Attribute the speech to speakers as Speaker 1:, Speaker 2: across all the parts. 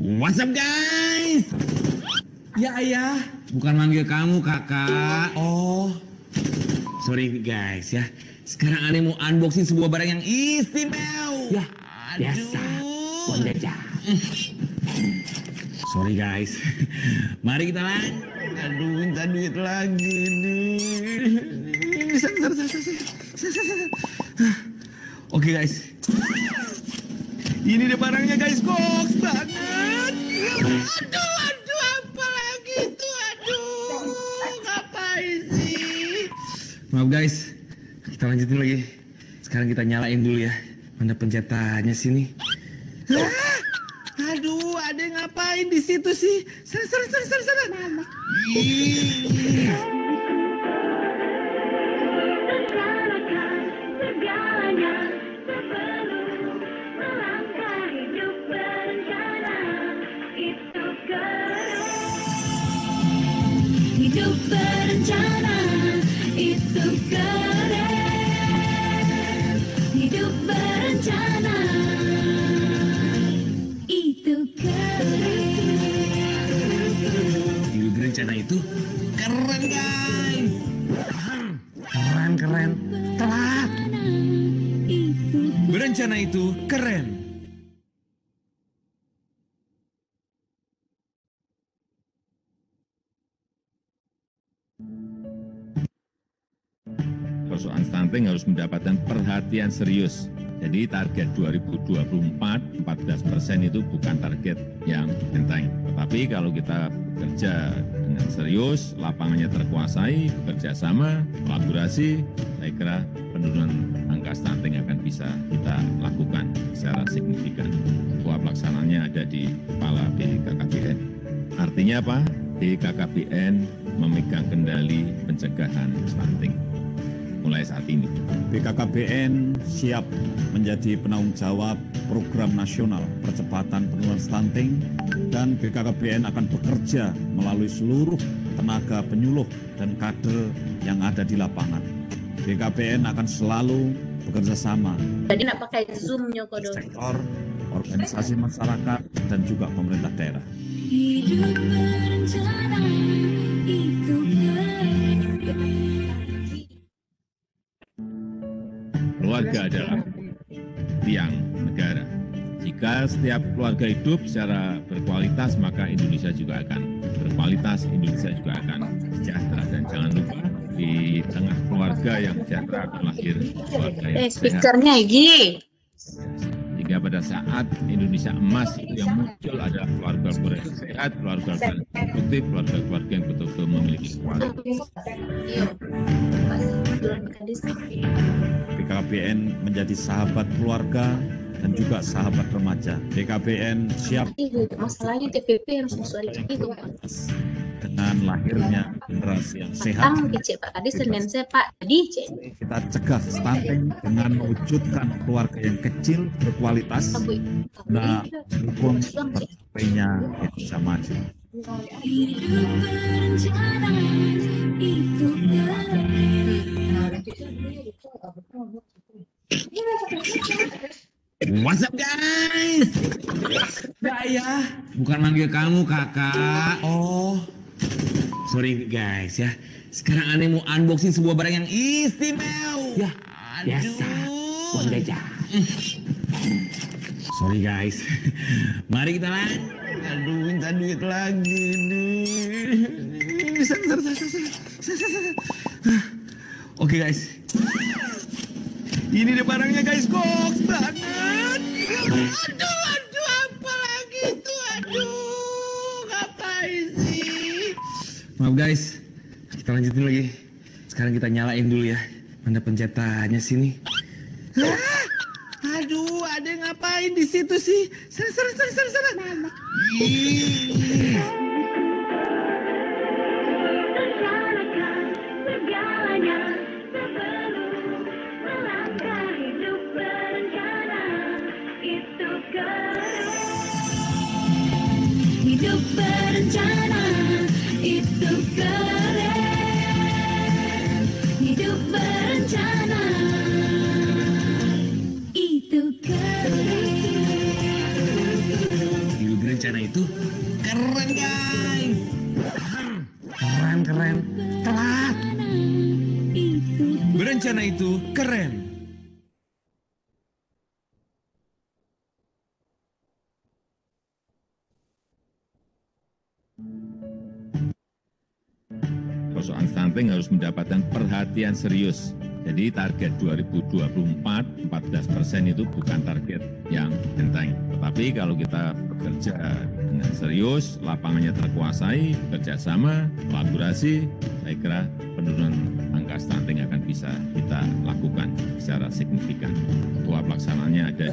Speaker 1: What's up guys?
Speaker 2: Ya ayah.
Speaker 1: Bukan manggil kamu kakak.
Speaker 2: Oh.
Speaker 1: Sorry guys ya. Sekarang aneh mau unboxing sebuah barang yang istimewa.
Speaker 2: Ya, biasa. Uang jajan.
Speaker 1: Sorry guys. Mari kita lanjut. Aduh, minta duit lagi nih. Oke guys. Ini deh barangnya guys, goks banget. Aduh, apa lagi itu? Aduh, ngapain sih? Maaf guys, kita lanjutin lagi. Sekarang kita nyalain dulu ya. Mana pencetannya sini? Aduh, ada yang ngapain di situ sih? Sana. Mama.
Speaker 3: Hidup berencana itu keren. Hidup berencana itu keren.
Speaker 1: Hidup berencana itu keren guys. Keren. Telat. Berencana itu keren.
Speaker 4: Persoalan stunting harus mendapatkan perhatian serius. Jadi target 2024, 14% itu bukan target yang enteng. Tetapi kalau kita bekerja dengan serius, lapangannya terkuasai, bekerja sama, kolaborasi, saya kira penurunan angka stunting akan bisa kita lakukan secara signifikan. Ketua pelaksananya ada di kepala BKKBN. Artinya apa? BKKBN memegang kendali pencegahan stunting mulai saat ini.
Speaker 5: BKKBN siap menjadi penanggung jawab program nasional percepatan penurunan stunting dan BKKBN akan bekerja melalui seluruh tenaga penyuluh dan kader yang ada di lapangan. BKKBN akan selalu bekerja sama
Speaker 6: Jadi nak pakai Zoom-nya kodo.
Speaker 5: sektor, organisasi masyarakat dan juga pemerintah daerah.
Speaker 3: Hidup berencana itu keren.
Speaker 4: Keluarga adalah tiang negara. Jika setiap keluarga hidup secara berkualitas, maka Indonesia juga akan berkualitas, Indonesia juga akan sejahtera. Dan jangan lupa, di tengah keluarga yang sejahtera akan lahir keluarga yang sehat.
Speaker 6: Speakernya Egi.
Speaker 4: Hingga pada saat Indonesia emas itu yang muncul adalah keluarga-keluarga yang sehat, keluarga-keluarga yang produktif, keluarga-keluarga yang betul-betul memiliki kualitas.
Speaker 5: BKKBN menjadi sahabat keluarga dan juga sahabat remaja. BKKBN siap
Speaker 6: Masalahnya TPP harus sesuai itu.
Speaker 5: dengan lahirnya generasi yang sehat.
Speaker 6: Tang kecil Pak Kadis dan saya Pak Adi cek.
Speaker 5: Kita cegah stunting dengan mewujudkan keluarga yang kecil berkualitas dan mendukung tercapainya Indonesia maju.
Speaker 3: Hidup berencana itu
Speaker 1: What's up guys?
Speaker 2: Ya ayah.
Speaker 1: Bukan manggil kamu kakak.
Speaker 2: Oh.
Speaker 1: Sorry guys ya. Sekarang aneh mau unboxing sebuah barang yang istimewa.
Speaker 2: Ya, biasa. Uang jajan.
Speaker 1: Sorry guys. Mari kita lanjut. Aduh, minta duit lagi nih. Sana. Oke guys. Ini deh barangnya guys, goks banget. Aduh, apa lagi itu? Aduh, ngapain sih? Maaf guys, kita lanjutin lagi. Sekarang kita nyalain dulu ya. Mana pencetannya sini? Aduh, ada yang ngapain di situ sih? Sana. Mama.
Speaker 3: rencanakan segalanya sebelum melangkah. Hidup berencana itu keren. Hidup berencana itu keren. Hidup berencana itu keren.
Speaker 1: berencana itu keren guys. Keren. Telat. Berencana itu keren.
Speaker 4: Persoalan stunting harus mendapatkan perhatian serius. Jadi target 2024, 14% itu bukan target yang enteng. Tetapi kalau kita bekerja dengan serius, lapangannya terkuasai, kerjasama, kolaborasi, saya kira penurunan angka stunting akan bisa kita lakukan secara signifikan. Ketua pelaksananya ada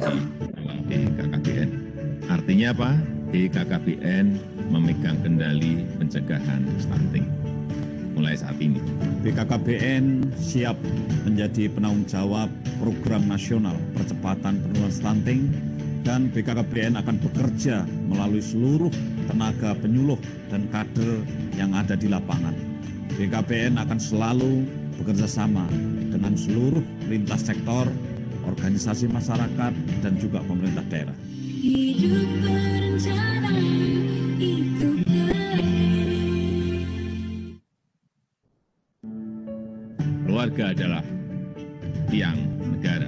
Speaker 4: di KKBN. Artinya apa? KKBN memegang kendali pencegahan stunting mulai saat ini.
Speaker 5: BKKBN siap menjadi penanggung jawab program nasional percepatan penurunan stunting dan BKKBN akan bekerja melalui seluruh tenaga penyuluh dan kader yang ada di lapangan. BKKBN akan selalu bekerja sama dengan seluruh lintas sektor, organisasi masyarakat, dan juga pemerintah daerah.
Speaker 3: Hidup berencana itu keren.
Speaker 4: Keluarga adalah tiang negara.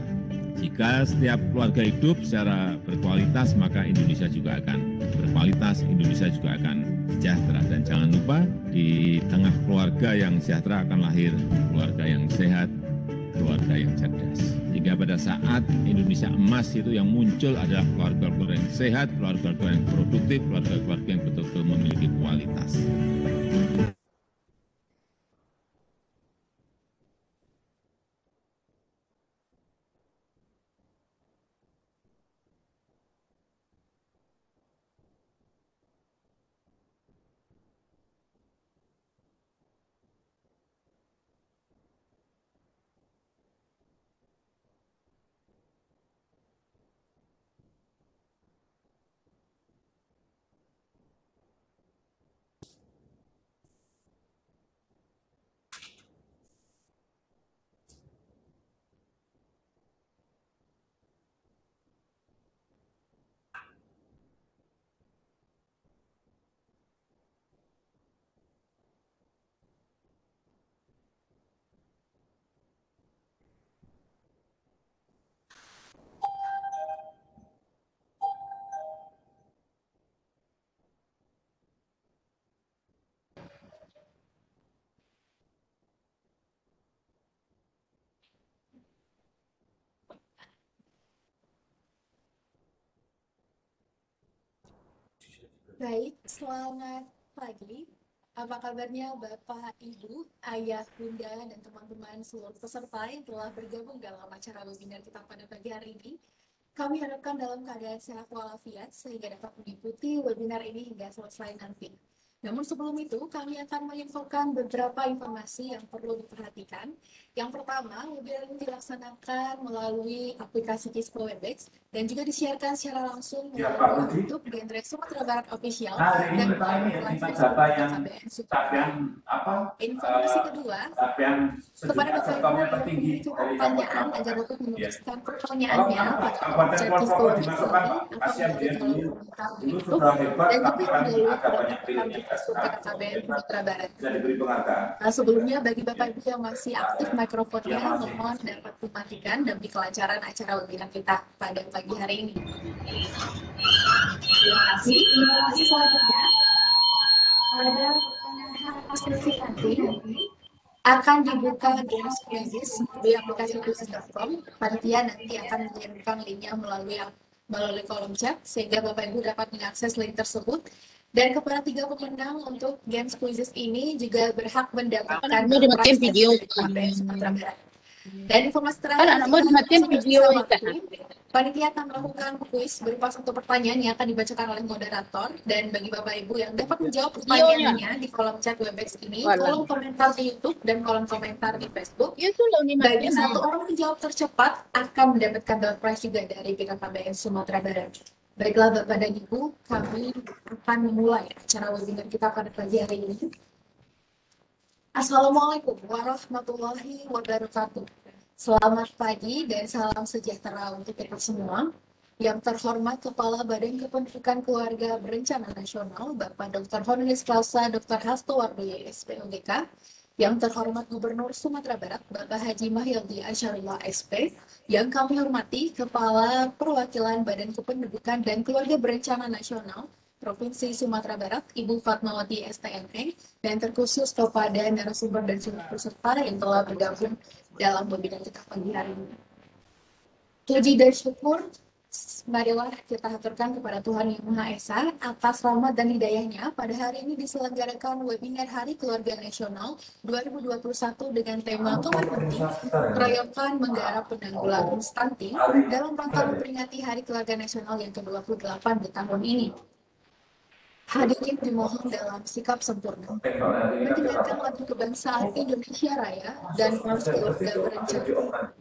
Speaker 4: Jika setiap keluarga hidup secara berkualitas, maka Indonesia juga akan berkualitas, Indonesia juga akan sejahtera. Dan jangan lupa, di tengah keluarga yang sejahtera akan lahir keluarga yang sehat, keluarga yang cerdas. Sehingga pada saat Indonesia emas itu yang muncul adalah keluarga-keluarga yang sehat, keluarga-keluarga yang produktif, keluarga-keluarga yang betul-betul memiliki kualitas.
Speaker 7: Baik, selamat pagi. Apa kabarnya Bapak, Ibu, Ayah, Bunda, dan teman-teman seluruh peserta yang telah bergabung dalam acara webinar kita pada pagi hari ini? Kami harapkan dalam keadaan sehat walafiat sehingga dapat mengikuti webinar ini hingga selesai nanti. Namun sebelum itu, kami akan menginfokan beberapa informasi yang perlu diperhatikan. Yang pertama, webinar ini dilaksanakan melalui aplikasi Kisco Webex dan juga disiarkan secara langsung melalui YouTube Genre Sumatera Barat Official dan melalui live Facebook KKBN Sumatera. Informasi kedua, kepada Bapak Ibu yang memiliki pertanyaan agar dapat menuliskan pertanyaannya pada chat Kisco Webex ini atau melalui kolom komentar di YouTube dan juga melalui program Facebook KKBN Sumatera Barat. Nah, sebelumnya bagi Bapak Ibu yang masih aktif mikrofonnya, mohon dapat dimatikan demi kelancaran acara webinar kita pada pagi hari ini. Terima kasih. Informasi selanjutnya, pada pertengahan instruksi nanti akan dibuka Games Quizzes di aplikasi quizzes.com. Panitia nanti akan mengirimkan linknya melalui kolom chat sehingga Bapak Ibu dapat mengakses link tersebut. Dan kepada 3 pemenang untuk Games Quizzes ini juga berhak mendapatkan prize
Speaker 6: video
Speaker 7: dari KKBN Sumatera Barat. Dan informasi terakhir,
Speaker 6: anakmu dimatiin video
Speaker 7: panitia akan melakukan kuis berupa 1 pertanyaan yang akan dibacakan oleh moderator. Dan bagi Bapak Ibu yang dapat menjawab pertanyaannya di kolom chat Webex ini, kolom komentar di YouTube dan kolom komentar di Facebook, bagi 1 orang menjawab tercepat akan mendapatkan door prize juga dari BKKBN Sumatera Barat. Baiklah Bapak dan Ibu, kami akan memulai acara webinar kita pada pagi hari ini. Assalamualaikum warahmatullahi wabarakatuh. Selamat pagi dan salam sejahtera untuk kita semua. Yang terhormat Kepala Badan Kependudukan Keluarga Berencana Nasional, Bapak Dr. Honoris Causa Dr. Hasto Wardoyo, SPOGK. Yang terhormat Gubernur Sumatera Barat, Bapak Haji Mahyildi Ansarullah, SP. Yang kami hormati Kepala Perwakilan Badan Kependudukan dan Keluarga Berencana Nasional, Provinsi Sumatera Barat, Ibu Fatmawati STNE, dan terkhusus kepada narasumber dan seluruh peserta yang telah bergabung dalam webinar kita pagi hari ini. Puji dan syukur marilah kita haturkan kepada Tuhan Yang Maha Esa atas rahmat dan hidayahnya pada hari ini diselenggarakan webinar Hari Keluarga Nasional 2021 dengan tema Tuhan Penting, Keroyokan Menggarap Penanggulangan Stunting dalam rangka memperingati Hari Keluarga Nasional yang ke-28 di tahun ini. Hadirin dimohon dalam sikap sempurna, mendengarkan lagu kebangsaan Indonesia Raya dan Mars Keluarga Berencana.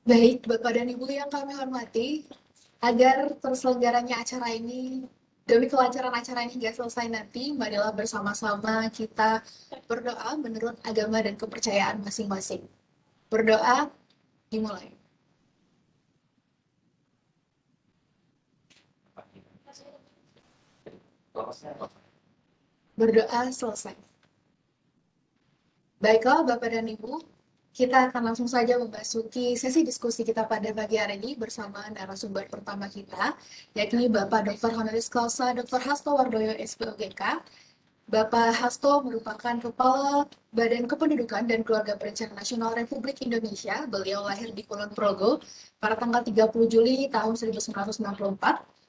Speaker 7: Baik, Bapak dan Ibu yang kami hormati, agar terselenggaranya acara ini, demi kelancaran acara ini nggak selesai nanti, marilah bersama-sama kita berdoa menurut agama dan kepercayaan masing-masing. Berdoa, dimulai. Berdoa selesai. Baiklah, Bapak dan Ibu, kita akan langsung saja memasuki sesi diskusi kita pada pagi hari ini bersama narasumber pertama kita, yakni Bapak Dr. Honoris Causa Dr. Hasto Wardoyo, SPOGK, Bapak Hasto merupakan Kepala Badan Kependudukan dan Keluarga Berencana Nasional Republik Indonesia. Beliau lahir di Kulon Progo pada tanggal 30 Juli tahun 1994.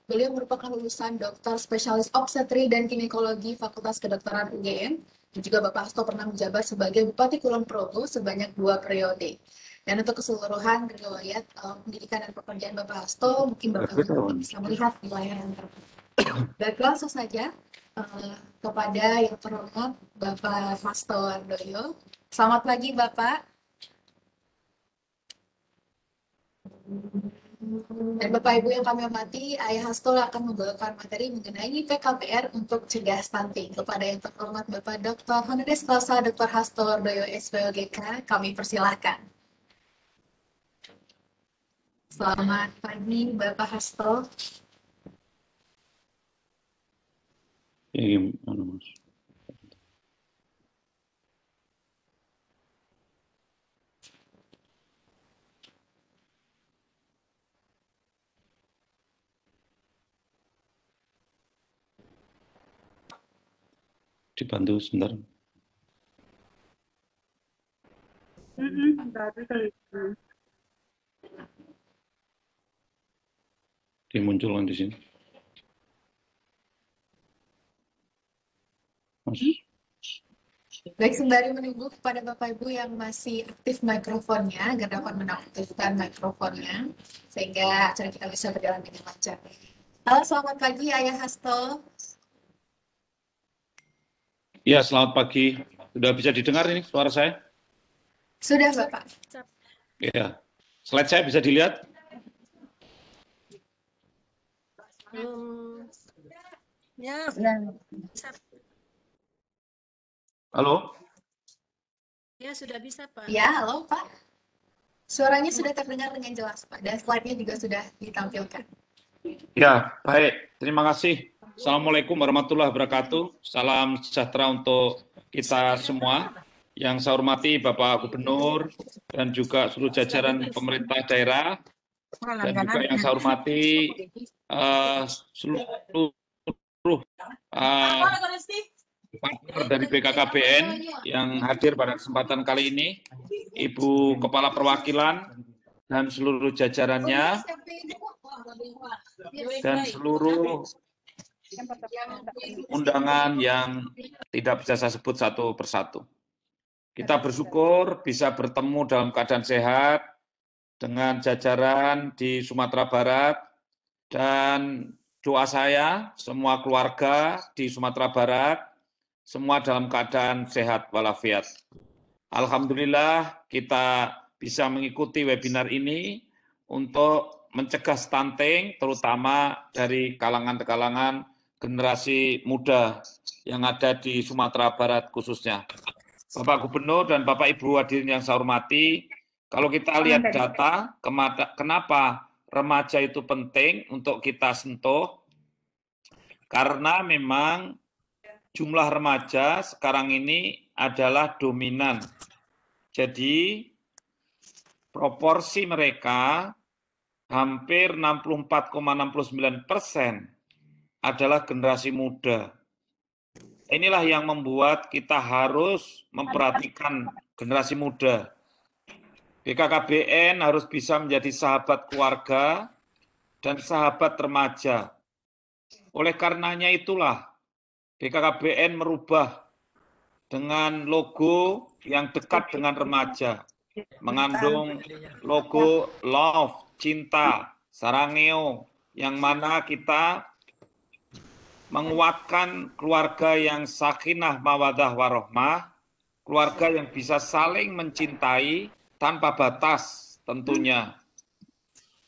Speaker 7: Beliau merupakan lulusan Doktor Spesialis Obstetri dan Ginekologi Fakultas Kedokteran UGM. Dan juga Bapak Hasto pernah menjabat sebagai Bupati Kulon Progo sebanyak 2 periode. Dan untuk keseluruhan riwayat pendidikan dan pekerjaan Bapak Hasto, mungkin Bapak Ibu bisa melihat di layar yang terbuka. Baik, langsung saja kepada yang terhormat Bapak Hasto Wardoyo. Selamat pagi Bapak. Dan Bapak Ibu yang kami hormati, Ayah Hasto akan membawakan materi mengenai PKPR untuk cegah stunting. Kepada yang terhormat Bapak Dr. Honoris Causa Dr. Hasto Wardoyo SPOGK, kami persilahkan. Selamat pagi Bapak Hasto.
Speaker 8: Ya, gimana Mas? Dibantu sebentar. Dimunculkan di sini. Mas.
Speaker 7: Baik, sembari menunggu kepada Bapak Ibu yang masih aktif mikrofonnya, agar dapat menaktifkan mikrofonnya, sehingga acara kita bisa berjalan dengan lancar. Halo, selamat pagi Ayah Hasto.
Speaker 8: Ya, selamat pagi. Sudah bisa didengar ini suara saya?
Speaker 7: Sudah Bapak.
Speaker 8: Ya. Slide saya bisa dilihat?
Speaker 9: Ya,
Speaker 8: Halo?
Speaker 9: ya sudah bisa Pak.
Speaker 7: Ya, halo Pak. Suaranya sudah terdengar dengan jelas Pak, dan slide-nya juga sudah ditampilkan.
Speaker 8: Ya, baik. Terima kasih. Assalamualaikum warahmatullahi wabarakatuh. Salam sejahtera untuk kita semua. Yang saya hormati Bapak Gubernur dan juga seluruh jajaran pemerintah daerah. Dan juga yang saya hormati seluruh partner dari BKKBN yang hadir pada kesempatan kali ini, Ibu Kepala Perwakilan dan seluruh jajarannya, dan seluruh undangan yang tidak bisa saya sebut satu persatu. Kita bersyukur bisa bertemu dalam keadaan sehat dengan jajaran di Sumatera Barat, dan doa saya semua keluarga di Sumatera Barat semua dalam keadaan sehat walafiat. Alhamdulillah kita bisa mengikuti webinar ini untuk mencegah stunting, terutama dari kalangan generasi muda yang ada di Sumatera Barat khususnya. Bapak Gubernur dan Bapak Ibu hadirin yang saya hormati, kalau kita lihat data, kenapa remaja itu penting untuk kita sentuh? Karena memang jumlah remaja sekarang ini adalah dominan. Jadi proporsi mereka hampir 64,69% adalah generasi muda. Inilah yang membuat kita harus memperhatikan generasi muda. BKKBN harus bisa menjadi sahabat keluarga dan sahabat remaja. Oleh karenanya itulah BKKBN merubah dengan logo yang dekat dengan remaja, mengandung logo love, cinta, sarangeo, yang mana kita menguatkan keluarga yang sakinah mawadah warohmah, keluarga yang bisa saling mencintai tanpa batas tentunya.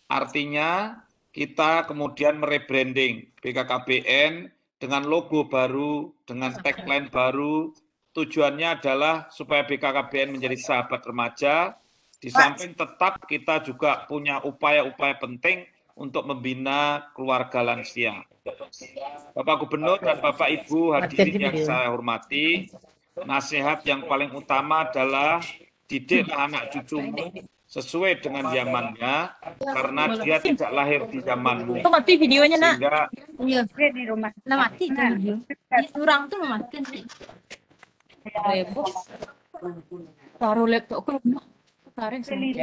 Speaker 8: Artinya kita kemudian merebranding BKKBN dengan logo baru, dengan tagline baru. Tujuannya adalah supaya BKKBN menjadi sahabat remaja, di samping tetap kita juga punya upaya-upaya penting untuk membina keluarga lansia. Bapak Gubernur dan Bapak Ibu hadirin yang saya hormati, nasihat yang paling utama adalah didiklah anak cucumu sesuai dengan zamannya, karena dia tidak lahir di zamanmu.
Speaker 9: Itu mati videonya, Nak.
Speaker 8: Sehingga
Speaker 9: Iya, di rumah. Nah, mati kan video. Curang tuh mati sih. Rebo. Taruh laptopku. Taruh sini.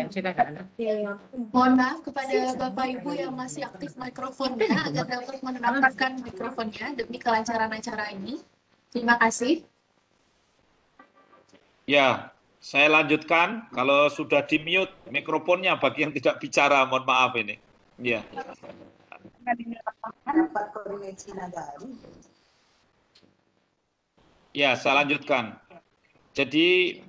Speaker 7: Mohon maaf kepada Bapak Ibu yang masih aktif mikrofonnya agar dapat menonaktifkan mikrofonnya demi kelancaran acara ini. Terima kasih.
Speaker 8: ya, saya lanjutkan. Kalau sudah di-mute mikrofonnya bagi yang tidak bicara, mohon maaf ini. Ya. Ya, saya lanjutkan. Jadi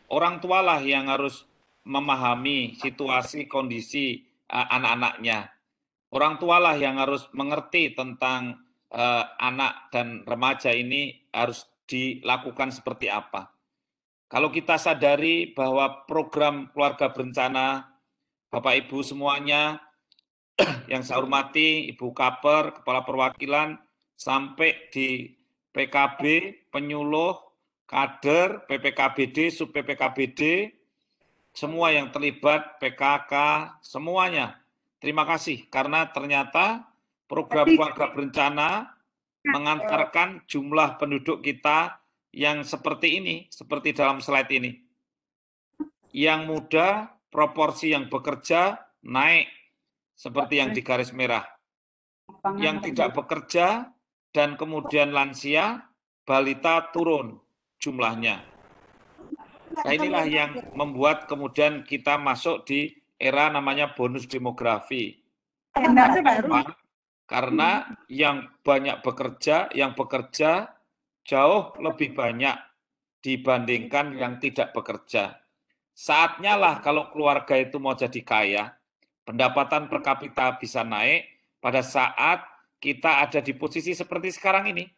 Speaker 8: orang tualah yang harus memahami situasi kondisi anak-anaknya. Orang tualah yang harus mengerti tentang anak dan remaja ini harus dilakukan seperti apa. Kalau kita sadari bahwa program keluarga berencana, Bapak Ibu semuanya yang saya hormati, Ibu Kaper, Kepala Perwakilan, sampai di PKB, penyuluh, kader, PPKBD, sub PPKBD, semua yang terlibat, PKK, semuanya. Terima kasih, karena ternyata program keluarga berencana mengantarkan jumlah penduduk kita yang seperti ini, seperti dalam slide ini. Yang muda, proporsi yang bekerja naik, seperti yang di garis merah. Yang tidak bekerja dan kemudian lansia, balita turun jumlahnya. Nah, inilah yang membuat kemudian kita masuk di era namanya bonus demografi. Karena yang banyak bekerja, yang bekerja jauh lebih banyak dibandingkan yang tidak bekerja. Saatnya lah kalau keluarga itu mau jadi kaya, pendapatan per kapita bisa naik pada saat kita ada di posisi seperti sekarang ini,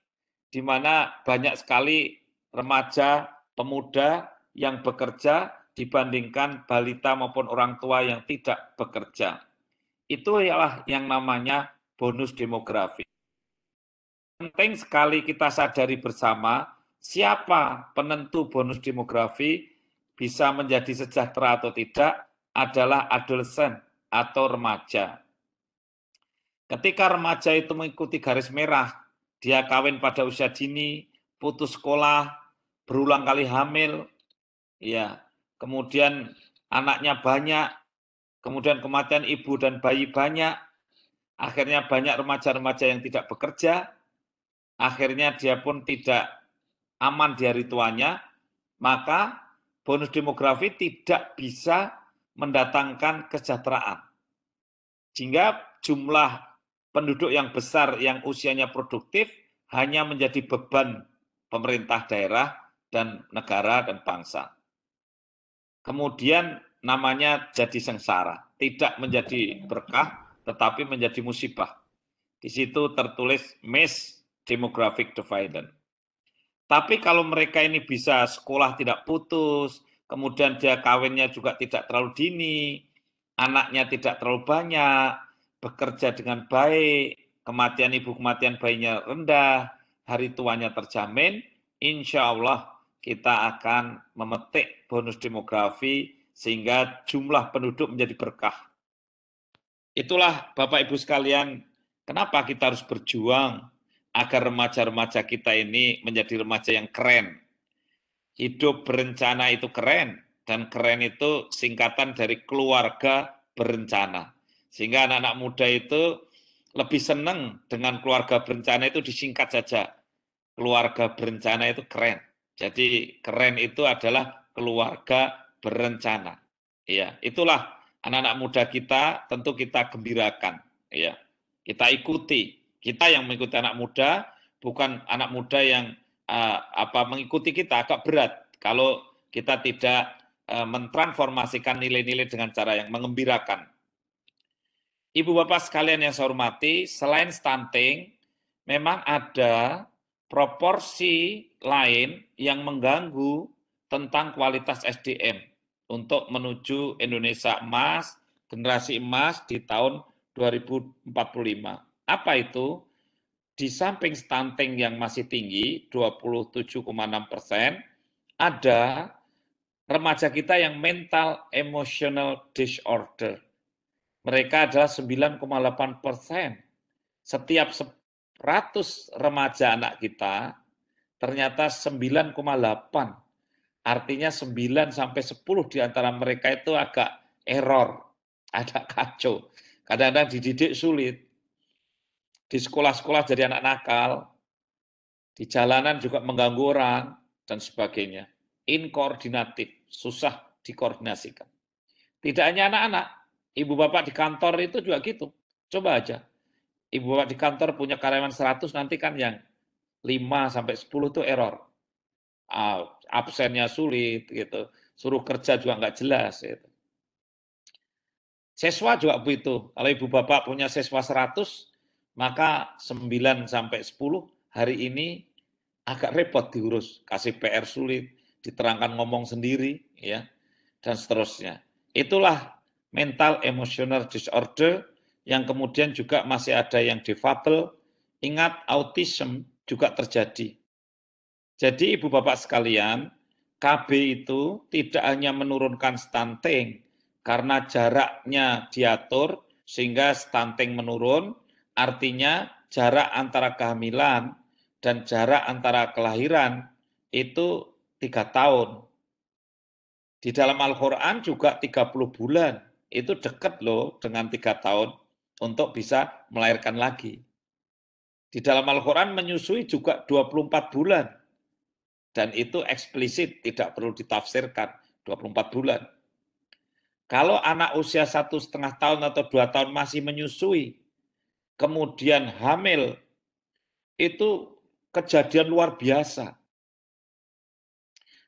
Speaker 8: di mana banyak sekali remaja, pemuda yang bekerja dibandingkan balita maupun orang tua yang tidak bekerja. Itu ialah yang namanya bonus demografi. Penting sekali kita sadari bersama siapa penentu bonus demografi bisa menjadi sejahtera atau tidak adalah adolescent atau remaja. Ketika remaja itu mengikuti garis merah, dia kawin pada usia dini, putus sekolah, berulang kali hamil, ya, kemudian anaknya banyak, kemudian kematian ibu dan bayi banyak, akhirnya banyak remaja-remaja yang tidak bekerja, akhirnya dia pun tidak aman di hari tuanya, maka bonus demografi tidak bisa mendatangkan kesejahteraan. Sehingga jumlah penduduk yang besar yang usianya produktif hanya menjadi beban pemerintah daerah dan negara dan bangsa. Kemudian namanya jadi sengsara, tidak menjadi berkah, tetapi menjadi musibah. Di situ tertulis mass demographic dividend. Tapi kalau mereka ini bisa sekolah tidak putus, kemudian dia kawinnya juga tidak terlalu dini, anaknya tidak terlalu banyak, bekerja dengan baik, kematian ibu, kematian bayinya rendah, hari tuanya terjamin, insya Allah kita akan memetik bonus demografi sehingga jumlah penduduk menjadi berkah. Itulah Bapak Ibu sekalian, kenapa kita harus berjuang agar remaja-remaja kita ini menjadi remaja yang keren. Hidup berencana itu keren, dan keren itu singkatan dari keluarga berencana. Sehingga anak-anak muda itu lebih senang dengan keluarga berencana itu disingkat saja. Keluarga berencana itu keren. Jadi keren itu adalah keluarga berencana. Ya, itulah anak-anak muda kita, tentu kita gembirakan. Ya, kita ikuti. Kita yang mengikuti anak muda, bukan anak muda yang mengikuti kita, agak berat kalau kita tidak mentransformasikan nilai-nilai dengan cara yang mengembirakan. Ibu Bapak sekalian yang saya hormati, selain stunting, memang ada proporsi lain yang mengganggu tentang kualitas SDM untuk menuju Indonesia emas, generasi emas di tahun 2045. Apa itu? Di samping stunting yang masih tinggi, 27,6%, ada remaja kita yang mental emotional disorder. Mereka adalah 9,8%. Setiap 100 remaja anak kita, ternyata 9,8. Artinya 9 sampai 10 di antara mereka itu agak error, agak kacau. Kadang-kadang dididik sulit. Di sekolah-sekolah jadi anak nakal, di jalanan juga mengganggu orang, dan sebagainya. Inkoordinatif, susah dikoordinasikan. Tidak hanya anak-anak, ibu bapak di kantor itu juga gitu. Coba aja, ibu bapak di kantor punya karyawan 100, nanti kan yang 5 sampai 10 itu error. Absennya sulit, gitu. Suruh kerja juga nggak jelas. Gitu. Siswa juga begitu. Kalau ibu bapak punya siswa 100, maka 9 sampai 10 hari ini agak repot diurus. Kasih PR sulit, diterangkan ngomong sendiri, ya, dan seterusnya. Itulah mental emotional disorder yang kemudian juga masih ada yang difabel. Ingat, autism juga terjadi. Jadi ibu bapak sekalian, KB itu tidak hanya menurunkan stunting karena jaraknya diatur sehingga stunting menurun, artinya jarak antara kehamilan dan jarak antara kelahiran itu 3 tahun. Di dalam Al-Quran juga 30 bulan, itu dekat loh dengan 3 tahun untuk bisa melahirkan lagi. Di dalam Al-Quran menyusui juga 24 bulan, dan itu eksplisit, tidak perlu ditafsirkan, 24 bulan. Kalau anak usia 1,5 tahun atau 2 tahun masih menyusui, kemudian hamil, itu kejadian luar biasa.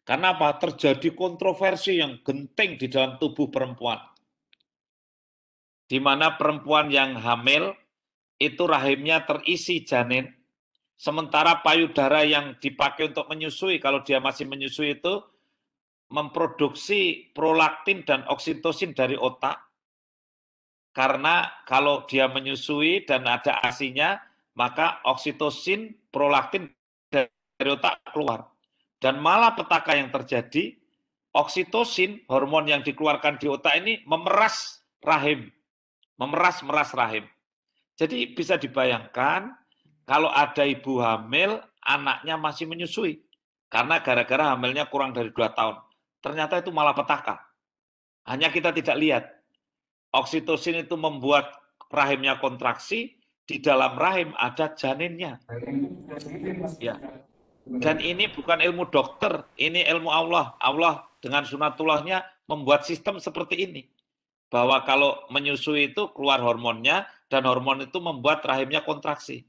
Speaker 8: Karena apa? Terjadi kontroversi yang genting di dalam tubuh perempuan. Di mana perempuan yang hamil, itu rahimnya terisi janin, sementara payudara yang dipakai untuk menyusui, kalau dia masih menyusui itu, memproduksi prolaktin dan oksitosin dari otak, karena kalau dia menyusui dan ada ASI-nya, maka oksitosin, prolaktin dari otak keluar. Dan malah petaka yang terjadi, oksitosin, hormon yang dikeluarkan di otak ini memeras rahim, memeras rahim. Jadi bisa dibayangkan, kalau ada ibu hamil, anaknya masih menyusui, karena gara-gara hamilnya kurang dari 2 tahun. Ternyata itu malah petaka. Hanya kita tidak lihat. Oksitosin itu membuat rahimnya kontraksi, di dalam rahim ada janinnya. Ya. Dan ini bukan ilmu dokter, ini ilmu Allah. Allah dengan sunatullahnya membuat sistem seperti ini. Bahwa kalau menyusui itu keluar hormonnya, dan hormon itu membuat rahimnya kontraksi.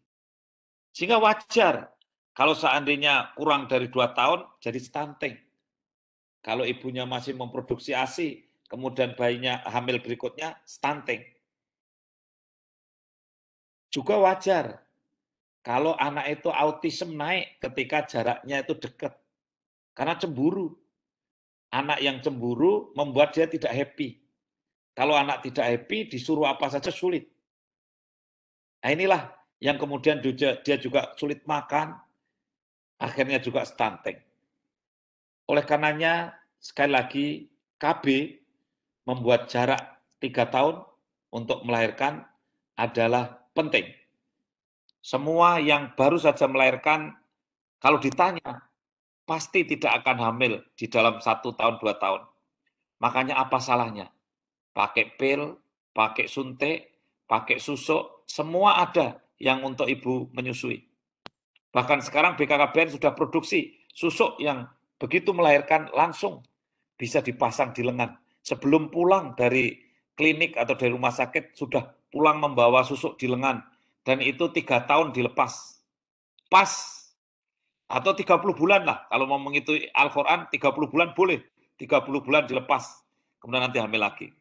Speaker 8: Sehingga wajar kalau seandainya kurang dari 2 tahun jadi stunting. Kalau ibunya masih memproduksi ASI, kemudian bayinya hamil berikutnya stunting. Juga wajar kalau anak itu autism naik ketika jaraknya itu dekat. Karena cemburu. Anak yang cemburu membuat dia tidak happy. Kalau anak tidak happy, disuruh apa saja sulit. Nah inilah yang kemudian dia juga sulit makan, akhirnya juga stunting. Oleh karenanya, sekali lagi, KB membuat jarak 3 tahun untuk melahirkan adalah penting. Semua yang baru saja melahirkan, kalau ditanya, pasti tidak akan hamil di dalam 1 tahun, 2 tahun. Makanya apa salahnya? Pakai pil, pakai suntik, pakai susuk, semua ada yang untuk ibu menyusui. Bahkan sekarang BKKBN sudah produksi susuk yang begitu melahirkan langsung bisa dipasang di lengan. Sebelum pulang dari klinik atau dari rumah sakit, sudah pulang membawa susuk di lengan. Dan itu 3 tahun dilepas. Pas. Atau 30 bulan lah. Kalau mau mengikuti Al-Quran, 30 bulan boleh. 30 bulan dilepas. Kemudian nanti hamil lagi.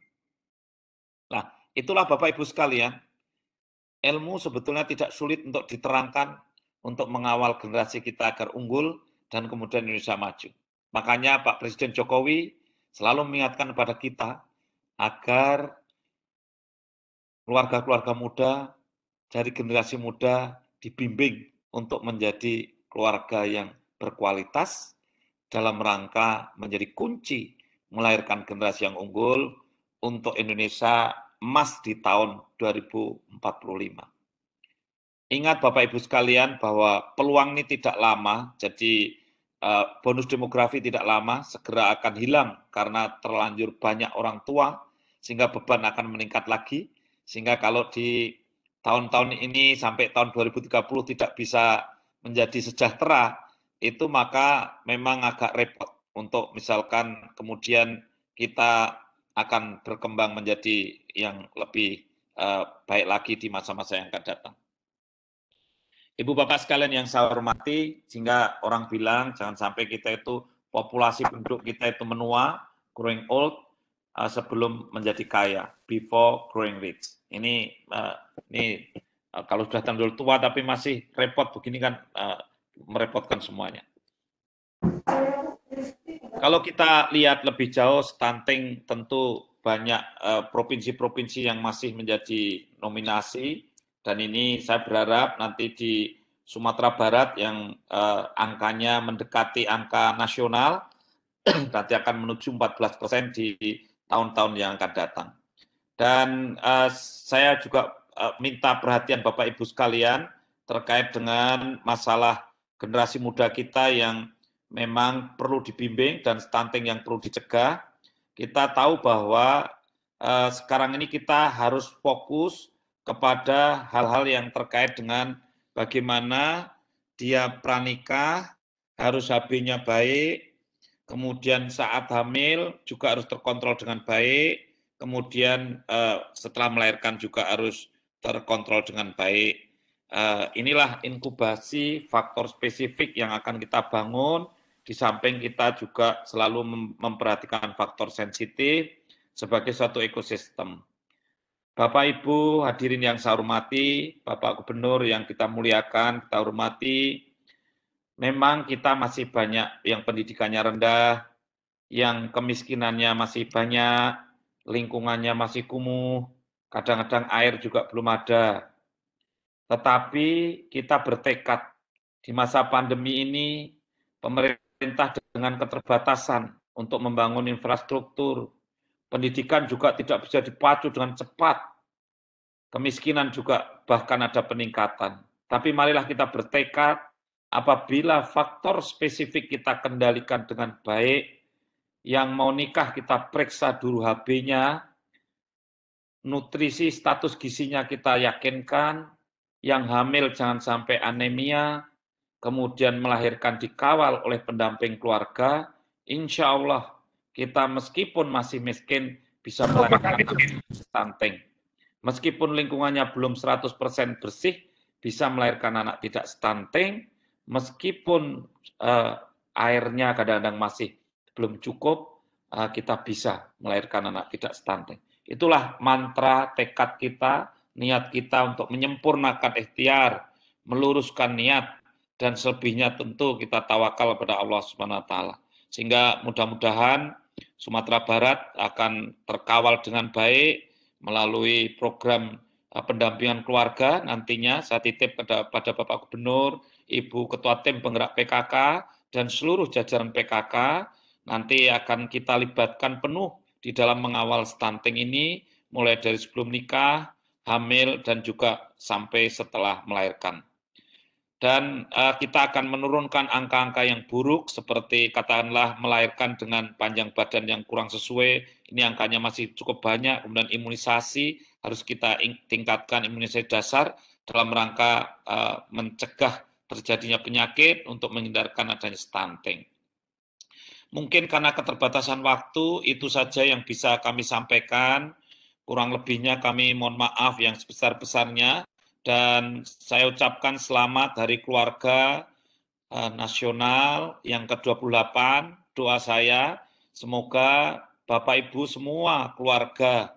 Speaker 8: Nah, itulah Bapak Ibu sekalian. Ilmu sebetulnya tidak sulit untuk diterangkan, untuk mengawal generasi kita agar unggul, dan kemudian Indonesia maju. Makanya Pak Presiden Jokowi selalu mengingatkan kepada kita agar keluarga-keluarga muda dari generasi muda dibimbing untuk menjadi keluarga yang berkualitas dalam rangka menjadi kunci melahirkan generasi yang unggul untuk Indonesia emas di tahun 2045. Ingat Bapak Ibu sekalian bahwa peluang ini tidak lama, jadi bonus demografi tidak lama, segera akan hilang karena terlanjur banyak orang tua, sehingga beban akan meningkat lagi, sehingga kalau di tahun-tahun ini sampai tahun 2030 tidak bisa menjadi sejahtera, itu maka memang agak repot untuk misalkan kemudian kita akan berkembang menjadi yang lebih baik lagi di masa-masa yang akan datang. Ibu Bapak sekalian yang saya hormati, sehingga orang bilang jangan sampai kita itu populasi penduduk kita itu menua, growing old, sebelum menjadi kaya, before growing rich. Ini kalau sudah tandul tua tapi masih repot begini kan merepotkan semuanya. Kalau kita lihat lebih jauh, stunting tentu banyak provinsi-provinsi yang masih menjadi nominasi, dan ini saya berharap nanti di Sumatera Barat yang angkanya mendekati angka nasional, nanti akan menuju 14% di tahun-tahun yang akan datang. Dan saya juga minta perhatian Bapak Ibu sekalian terkait dengan masalah generasi muda kita yang memang perlu dibimbing dan stunting yang perlu dicegah. Kita tahu bahwa sekarang ini kita harus fokus kepada hal-hal yang terkait dengan bagaimana dia pranikah, harus HB-nya baik, kemudian saat hamil juga harus terkontrol dengan baik, kemudian setelah melahirkan juga harus terkontrol dengan baik. Inilah inkubasi faktor spesifik yang akan kita bangun, di samping kita juga selalu memperhatikan faktor sensitif sebagai suatu ekosistem. Bapak Ibu hadirin yang saya hormati, Bapak Gubernur yang kita muliakan, kita hormati, memang kita masih banyak yang pendidikannya rendah, yang kemiskinannya masih banyak, lingkungannya masih kumuh, kadang-kadang air juga belum ada. Tetapi kita bertekad di masa pandemi ini, pemerintah dengan keterbatasan untuk membangun infrastruktur, pendidikan juga tidak bisa dipacu dengan cepat. Kemiskinan juga bahkan ada peningkatan. Tapi marilah kita bertekad, apabila faktor spesifik kita kendalikan dengan baik, yang mau nikah kita periksa dulu HB-nya, nutrisi status gizinya kita yakinkan, yang hamil jangan sampai anemia, kemudian melahirkan dikawal oleh pendamping keluarga, insya Allah kita meskipun masih miskin bisa melahirkan stunting. Meskipun lingkungannya belum 100% bersih, bisa melahirkan anak tidak stunting, meskipun airnya kadang-kadang masih belum cukup, kita bisa melahirkan anak tidak stunting. Itulah mantra tekad kita, niat kita untuk menyempurnakan ikhtiar, meluruskan niat, dan selebihnya tentu kita tawakal kepada Allah SWT. Sehingga mudah-mudahan Sumatera Barat akan terkawal dengan baik melalui program pendampingan keluarga. Nantinya saya titip pada Bapak Gubernur, Ibu Ketua Tim Penggerak PKK, dan seluruh jajaran PKK, nanti akan kita libatkan penuh di dalam mengawal stunting ini, mulai dari sebelum nikah, hamil, dan juga sampai setelah melahirkan. Dan kita akan menurunkan angka-angka yang buruk, seperti katakanlah melahirkan dengan panjang badan yang kurang sesuai, ini angkanya masih cukup banyak, kemudian imunisasi, harus kita tingkatkan imunisasi dasar dalam rangka mencegah terjadinya penyakit untuk menghindarkan adanya stunting. Mungkin karena keterbatasan waktu, itu saja yang bisa kami sampaikan, kurang lebihnya kami mohon maaf yang sebesar-besarnya. Dan saya ucapkan selamat Hari Keluarga Nasional yang ke-28. Doa saya, semoga Bapak Ibu semua keluarga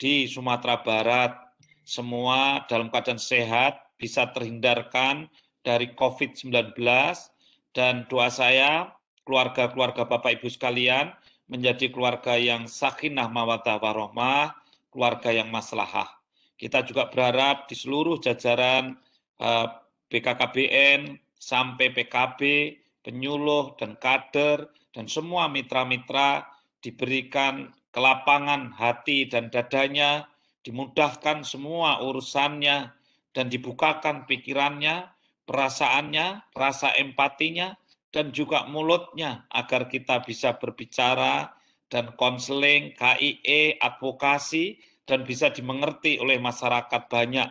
Speaker 8: di Sumatera Barat, semua dalam keadaan sehat, bisa terhindarkan dari COVID-19. Dan doa saya, keluarga-keluarga Bapak Ibu sekalian, menjadi keluarga yang sakinah mawaddah warahmah, keluarga yang maslahah. Kita juga berharap di seluruh jajaran BKKBN sampai PKB, penyuluh, dan kader, dan semua mitra-mitra diberikan kelapangan hati dan dadanya, dimudahkan semua urusannya, dan dibukakan pikirannya, perasaannya, rasa empatinya, dan juga mulutnya agar kita bisa berbicara dan konseling, KIE, advokasi, dan bisa dimengerti oleh masyarakat banyak,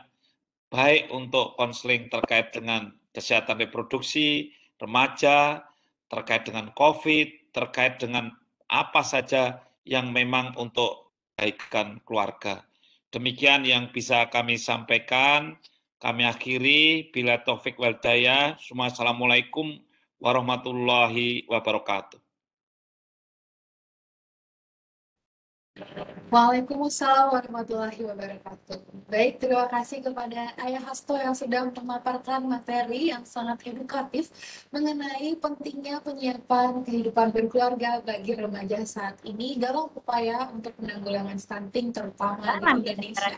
Speaker 8: baik untuk konseling terkait dengan kesehatan reproduksi, remaja, terkait dengan COVID, terkait dengan apa saja yang memang untuk kebaikan keluarga. Demikian yang bisa kami sampaikan. Kami akhiri, bila taufik wal hidayah. Assalamualaikum warahmatullahi wabarakatuh.
Speaker 7: Waalaikumsalam warahmatullahi wabarakatuh. Baik, terima kasih kepada Ayah Hasto yang sudah memaparkan materi yang sangat edukatif mengenai pentingnya penyiapan kehidupan berkeluarga bagi remaja saat ini dalam upaya untuk penanggulangan stunting terutama di Indonesia.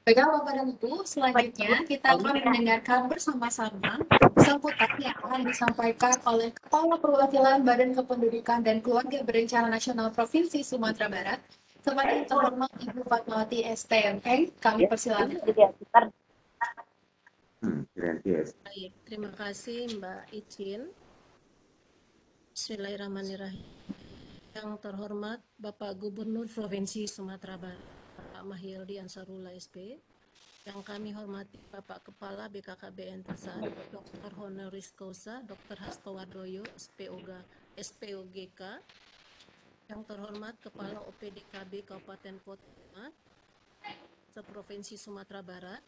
Speaker 7: Baiklah Bapak dan Ibu, selanjutnya kita akan mendengarkan bersama-sama sambutan yang akan disampaikan oleh Kepala Perwakilan Badan Kependudukan dan Keluarga Berencana Nasional Provinsi Sumatera Barat, kepada yang terhormat Ibu Fatmawati STMM, kami persilakan.
Speaker 10: Baik, terima kasih Mbak Icin. Bismillahirrahmanirrahim. Yang terhormat Bapak Gubernur Provinsi Sumatera Barat, Pak Mahyildi Ansarullah SP. Yang kami hormati Bapak Kepala BKKBN Pusat, Dr. Honoris Causa, Dr. Hasto Wardoyo, SPOGK. Yang terhormat Kepala OPDKB Kabupaten Kota Provinsi Sumatera Barat,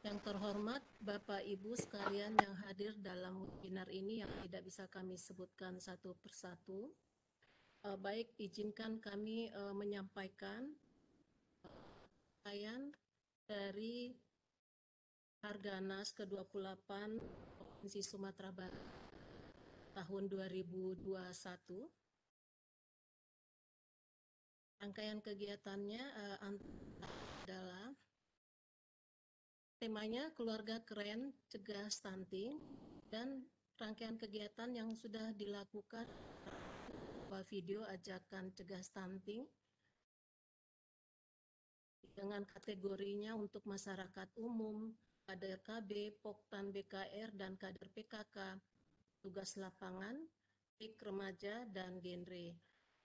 Speaker 10: yang terhormat Bapak Ibu sekalian yang hadir dalam webinar ini yang tidak bisa kami sebutkan satu persatu. Baik, izinkan kami menyampaikan uraian dari Harganas ke-28 Provinsi Sumatera Barat tahun 2021. Rangkaian kegiatannya adalah temanya keluarga keren cegah stunting, dan rangkaian kegiatan yang sudah dilakukan video ajakan cegah stunting dengan kategorinya untuk masyarakat umum, kader KB, Poktan BKR, dan kader PKK, tugas lapangan, PIK remaja, dan genre.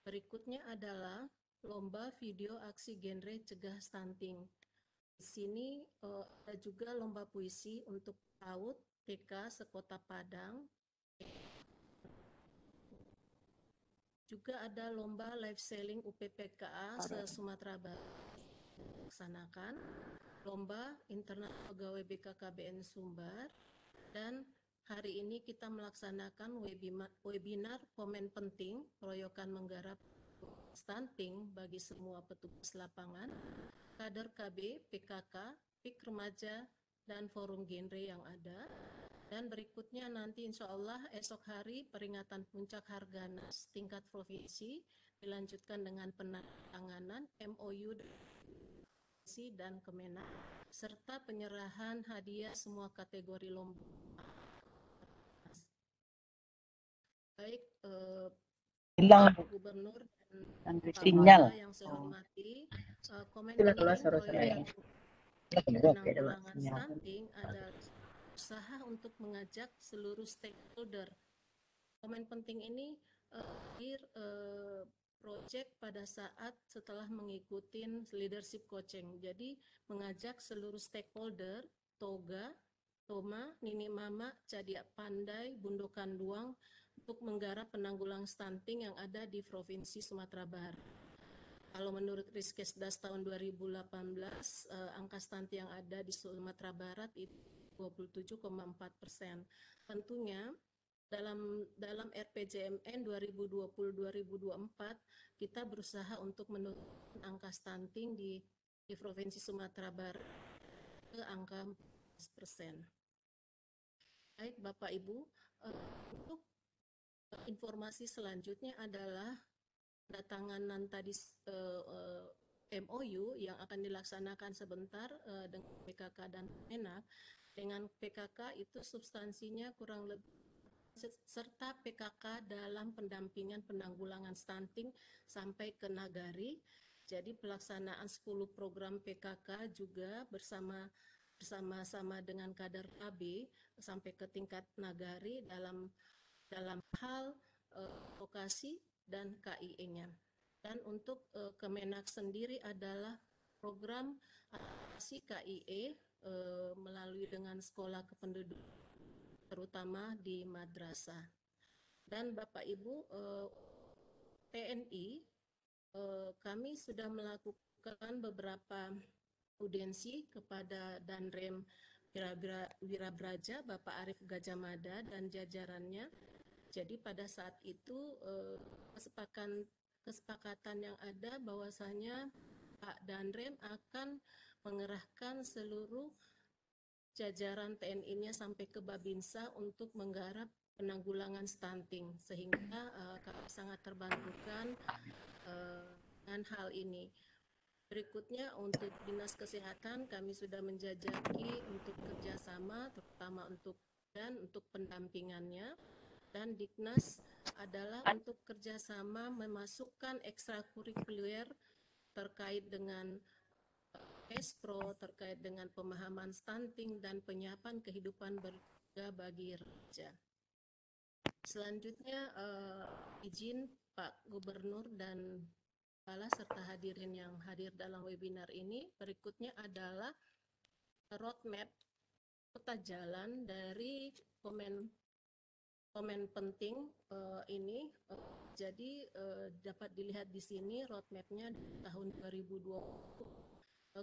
Speaker 10: Berikutnya adalah lomba video aksi genre cegah stunting. Di sini ada juga lomba puisi untuk PAUD TK sekota Padang. Juga ada lomba live selling UPPKA se-Sumatera Barat. Laksanakan lomba internal pegawai BKKBN Sumbar, dan hari ini kita melaksanakan webinar komen penting Keroyokan Menggarap Stunting bagi semua petugas lapangan, kader KB, PKK, PIK remaja, dan forum genre yang ada. Dan berikutnya nanti insya Allah esok hari peringatan puncak Harganas tingkat provinsi dilanjutkan dengan penandatanganan MOU dan Kemenak serta penyerahan hadiah semua kategori lomba. Baik, Gubernur dan Kepala yang saya hormati, komen penting penanggulangan stunting adalah usaha untuk mengajak seluruh stakeholder. Komen penting ini proyek pada saat setelah mengikuti leadership coaching. Jadi mengajak seluruh stakeholder, Toga, Toma, Nini Mama, Cadia Pandai, Bundokan Duang, untuk menggarap penanggulangan stunting yang ada di Provinsi Sumatera Barat. Kalau menurut Riskesdas tahun 2018, angka stunting yang ada di Sumatera Barat itu 27,4%. Tentunya dalam RPJMN 2020-2024 kita berusaha untuk menurunkan angka stunting di Provinsi Sumatera Barat ke angka 14%. Baik Bapak Ibu, untuk informasi selanjutnya adalah pendatanganan tadi MOU yang akan dilaksanakan sebentar dengan PKK dan Kemenak. Dengan PKK itu substansinya kurang lebih serta PKK dalam pendampingan penanggulangan stunting sampai ke Nagari. Jadi pelaksanaan 10 program PKK juga bersama-sama dengan kader KB sampai ke tingkat Nagari dalam hal vokasi dan KIE-nya. Dan untuk Kemenak sendiri adalah program adaptasi KIE melalui dengan sekolah kependudukan terutama di madrasah. Dan Bapak Ibu TNI, kami sudah melakukan beberapa audiensi kepada Danrem Wirabraja, Bapak Arief Gajah Mada dan jajarannya. Jadi pada saat itu kesepakatan yang ada bahwasanya Pak Danrem akan mengerahkan seluruh jajaran TNI-nya sampai ke Babinsa untuk menggarap penanggulangan stunting, sehingga kami sangat terbantukan dengan hal ini. Berikutnya untuk Dinas Kesehatan kami sudah menjajaki untuk kerjasama terutama untuk pendampingannya, dan Diknas adalah untuk kerjasama memasukkan ekstrakurikuler terkait dengan Espro, terkait dengan pemahaman stunting dan penyiapan kehidupan berkeluarga bagi remaja. Selanjutnya izin Pak Gubernur dan Kepala serta hadirin yang hadir dalam webinar ini. Berikutnya adalah roadmap peta jalan dari komen penting ini. Jadi dapat dilihat di sini roadmapnya tahun 2020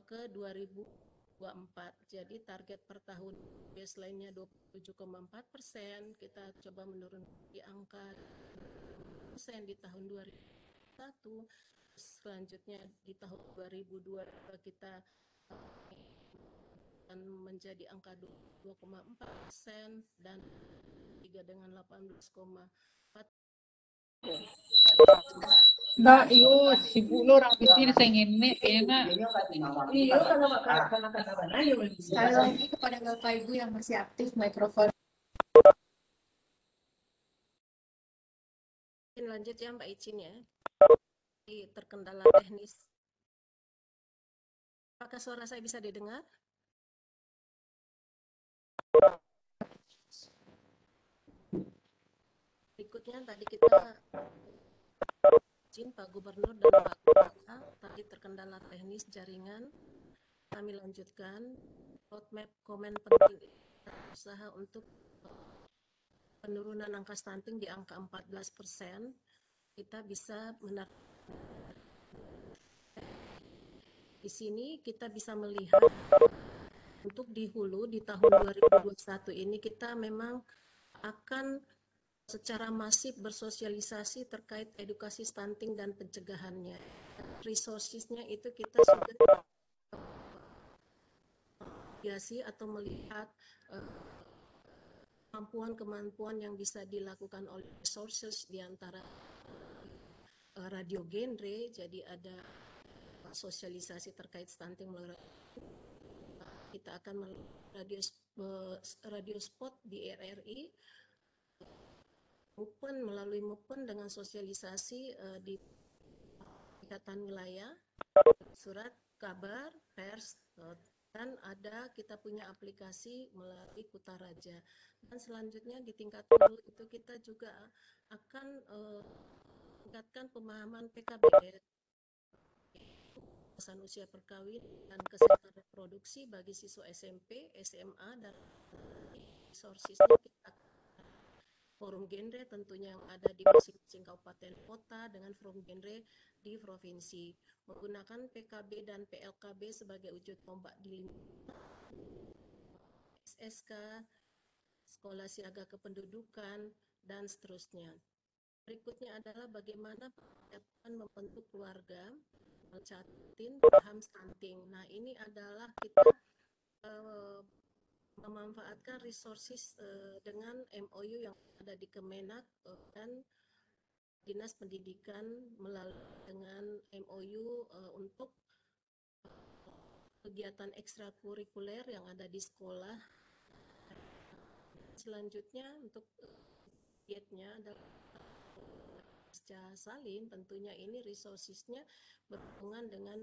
Speaker 10: ke 2024. Jadi target per tahun baseline-nya 27,4%, kita coba menurun di angka persen di tahun 2021. Selanjutnya di tahun 2022 kita akan menjadi angka 2,4% dan 3 dengan 18,4%.
Speaker 11: Mbak, iyo sibuk lo orang pisir saya ngene enak.
Speaker 7: Iya, sekali lagi kepada Bapak Ibu yang masih aktif mikrofon.
Speaker 10: Lanjut ya Mbak Icin ya. Terkendala teknis. Apakah suara saya bisa didengar? Berikutnya tadi kita izin Pak Gubernur dan Pak Kepala, tadi terkendala teknis jaringan. Kami lanjutkan roadmap komen penting usaha untuk penurunan angka stunting di angka 14%. Kita bisa di sini kita bisa melihat untuk di hulu di tahun 2021 ini kita memang akan secara masif bersosialisasi terkait edukasi stunting dan pencegahannya. Resources-nya itu kita sudah atau melihat kemampuan yang bisa dilakukan oleh resources diantara radio genre, jadi ada sosialisasi terkait stunting melalui kita akan melalui radio spot di RRI, melalui MUPEN dengan sosialisasi di ikatan wilayah, surat kabar, pers, dan kita punya aplikasi melalui Kutaraja. Dan selanjutnya di tingkat hulu itu kita juga akan meningkatkan pemahaman PKBS, pesan usia perkawinan dan kesehatan reproduksi bagi siswa SMP, SMA, dan resources-nya kita forum genre tentunya yang ada di masing-masing kabupaten kota dengan forum genre di provinsi, menggunakan PKB dan PLKB sebagai wujud tombak di SSK, sekolah siaga kependudukan, dan seterusnya. Berikutnya adalah bagaimana penyiapan membentuk keluarga, mencatin paham stunting. Nah, ini adalah kita memanfaatkan resources dengan MOU yang ada di Kemenak dan Dinas Pendidikan melalui dengan MOU untuk kegiatan ekstrakurikuler yang ada di sekolah. Selanjutnya untuk targetnya adalah pasca salin, tentunya ini resources-nya berhubungan dengan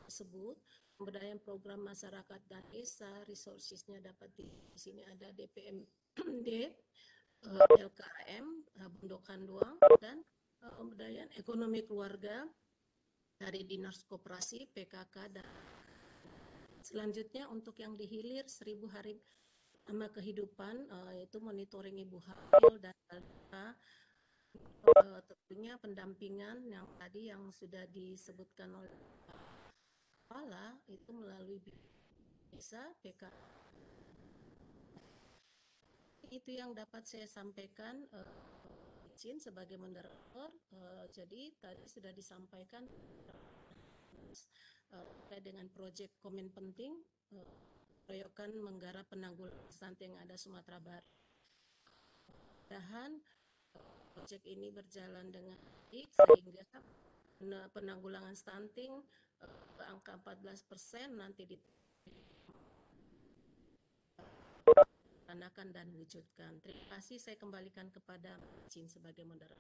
Speaker 10: tersebut. Pemberdayaan program masyarakat dan desa, resources-nya dapat di sini ada DPMD, LKM, Bundokan Doang, dan pemberdayaan ekonomi keluarga dari Dinas Koperasi, PKK, dan selanjutnya untuk yang di hilir 1000 hari pertama kehidupan, yaitu monitoring ibu hamil dan balita, tentunya pendampingan yang tadi yang sudah disebutkan oleh kepala itu melalui desa PK. Itu yang dapat saya sampaikan izin sebagai moderator. Jadi tadi sudah disampaikan terkait dengan proyek komen penting proyekan menggarap penanggulangan stunting yang ada Sumatera Barat. Mudah-mudahan proyek ini berjalan dengan baik sehingga penanggulangan stunting angka 14% nanti dilaksanakan dan wujudkan. Terima kasih, saya kembalikan kepada Jin sebagai moderator.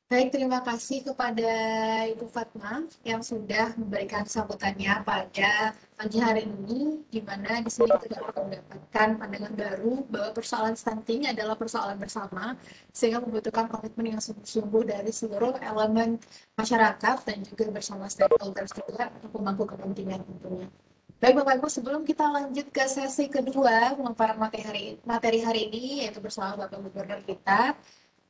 Speaker 7: Baik, terima kasih kepada Ibu Fatma yang sudah memberikan sambutannya pada pagi hari ini, di mana di sini kita dapat mendapatkan pandangan baru bahwa persoalan stunting adalah persoalan bersama, sehingga membutuhkan komitmen yang sungguh-sungguh dari seluruh elemen masyarakat dan juga bersama stakeholders juga untuk memangku kepentingan tentunya. Baik Bapak Ibu, sebelum kita lanjut ke sesi kedua pemaparan materi hari ini, yaitu bersama Bapak Gubernur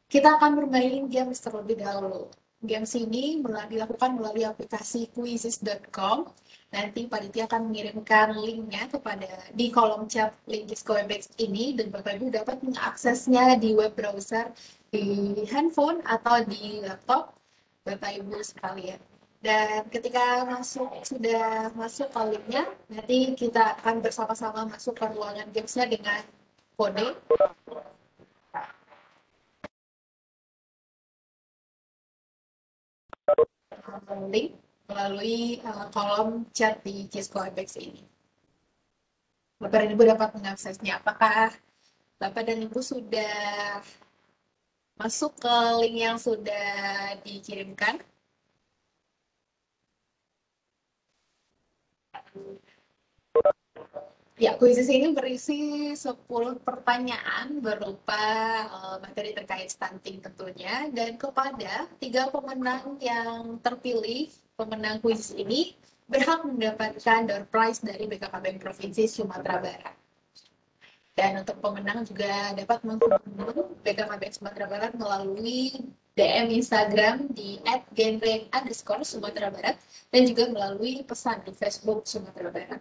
Speaker 7: kita akan bermain games terlebih dahulu. Games ini dilakukan melalui aplikasi quizzes.com. Nanti panitia akan mengirimkan linknya di kolom chat link Cisco Webex ini, dan Bapak Ibu dapat mengaksesnya di web browser, di handphone atau di laptop Bapak Ibu sekalian. Dan ketika sudah masuk ke linknya, nanti kita akan bersama-sama masuk ke ruangan gamesnya dengan kode. Link melalui kolom chat di Cisco Webex ini. Bapak dan Ibu dapat mengaksesnya. Apakah Bapak dan Ibu sudah masuk ke link yang sudah dikirimkan? Ya, kuisis ini berisi 10 pertanyaan berupa materi terkait stunting tentunya, dan kepada 3 pemenang yang terpilih, pemenang kuisis ini berhak mendapatkan door prize dari BKKBN Provinsi Sumatera Barat. Dan untuk pemenang juga dapat menghubungi BKKBN Sumatera Barat melalui DM Instagram di @genre_Sumatera Barat dan juga melalui pesan di Facebook Sumatera Barat.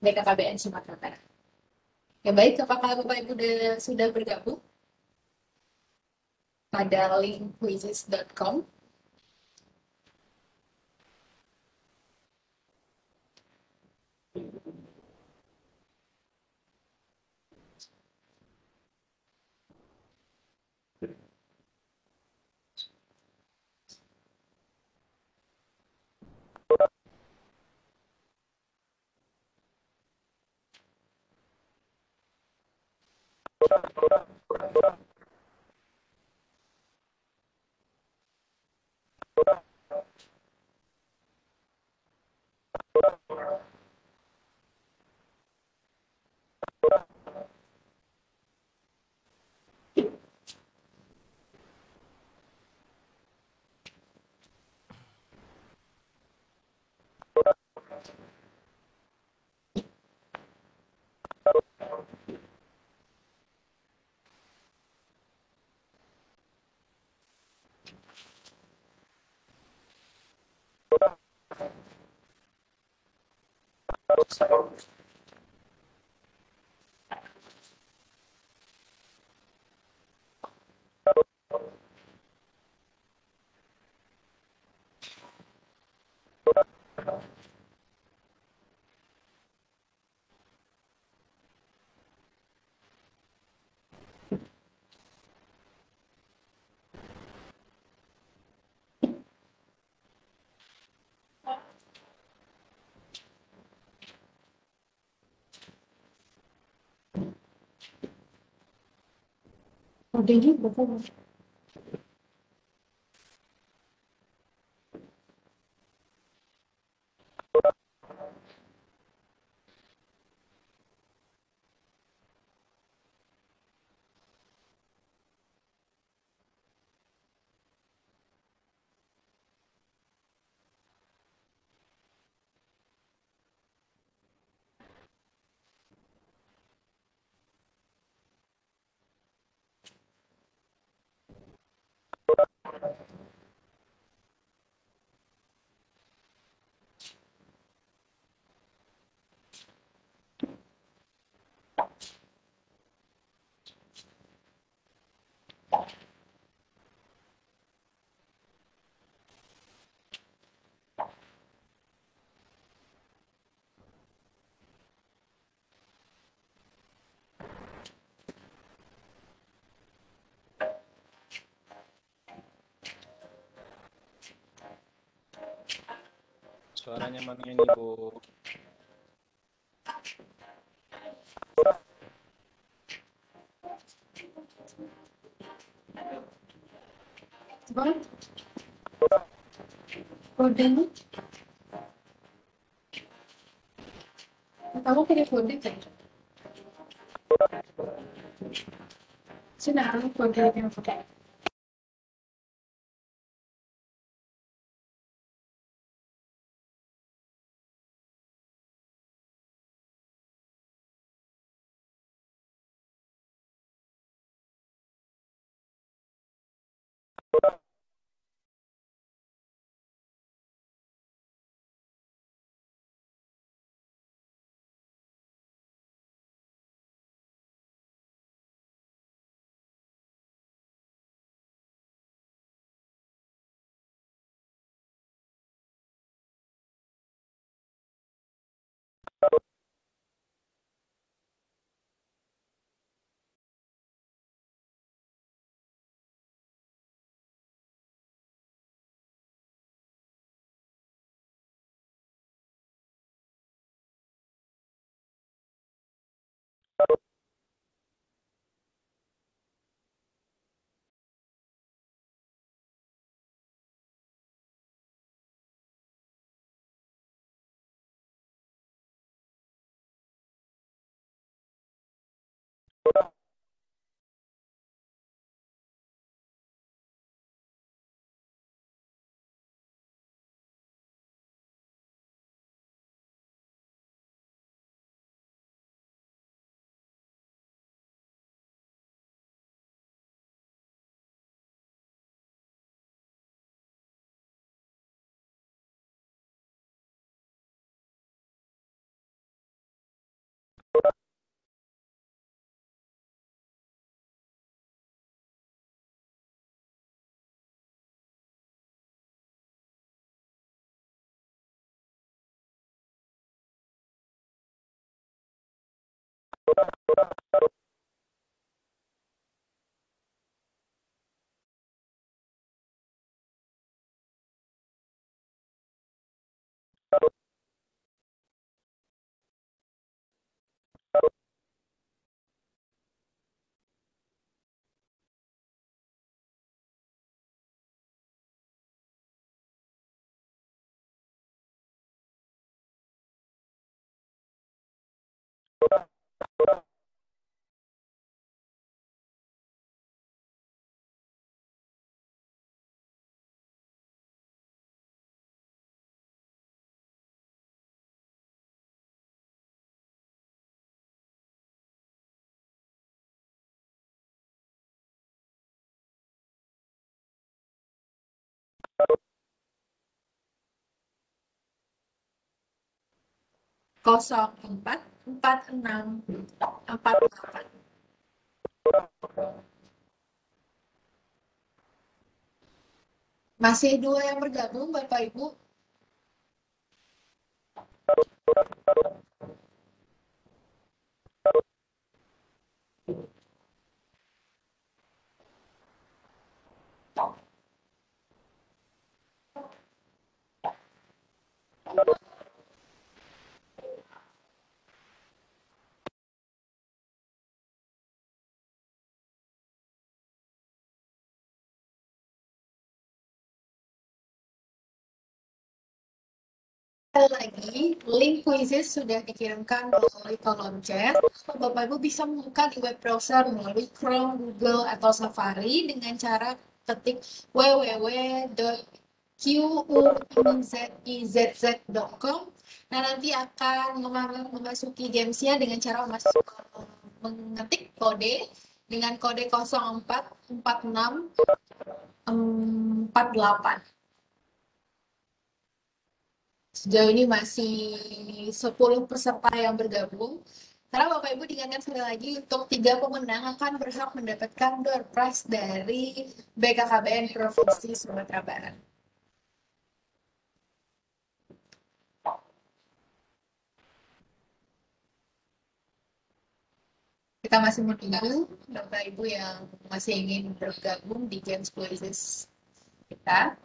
Speaker 7: BKKBN Sumatera Barat. Ya baik, apakah Bapak Ibu sudah bergabung pada link quizzes.com? Udah juga kan.
Speaker 12: Suaranya mana ini, Bu?
Speaker 7: Bang, kode ini. Kamu kirim kode kan? Sini aku kode yang pakai. Kosong empat empat enam empat delapan. Masih dua yang bergabung, Bapak Ibu. Sekali lagi, link quizzes sudah dikirimkan melalui kolom chat. Bapak Ibu bisa membuka di web browser melalui Chrome, Google, atau Safari dengan cara ketik www.quzizz.com. Nah, nanti akan memasuki gamesnya dengan cara mengetik kode dengan kode 044648. Sejauh ini masih 10 peserta yang bergabung. Karena Bapak Ibu diingatkan sekali lagi untuk 3 pemenang akan berhak mendapatkan door prize dari BKKBN Provinsi Sumatera Barat. Kita masih menunggu Bapak Ibu yang masih ingin bergabung di Games Quizzes kita.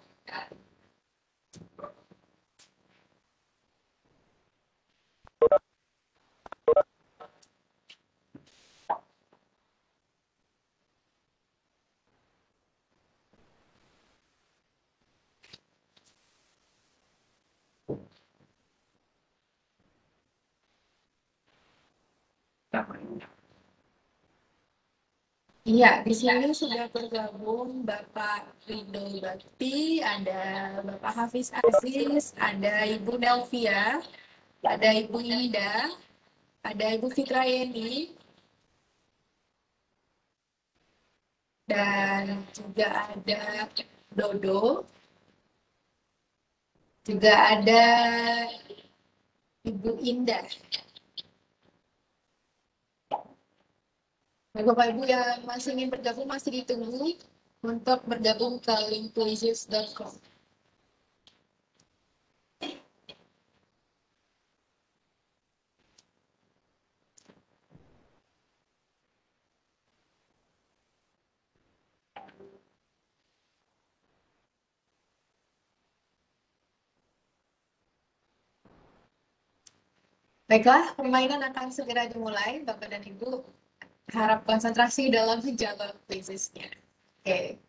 Speaker 7: Iya, di sini sudah bergabung Bapak Rido Bakti, ada Bapak Hafiz Aziz, ada Ibu Nelvia, ada Ibu Ida, ada Ibu Fitra Yeni, dan juga ada Dodo, juga ada Ibu Indah. Nah, Bapak Ibu yang masih ingin bergabung masih ditunggu untuk bergabung ke linkquizzes.com. Baiklah, permainan akan segera dimulai, Bapak dan Ibu. Harap konsentrasi dalam menjawab quizesnya. Oke.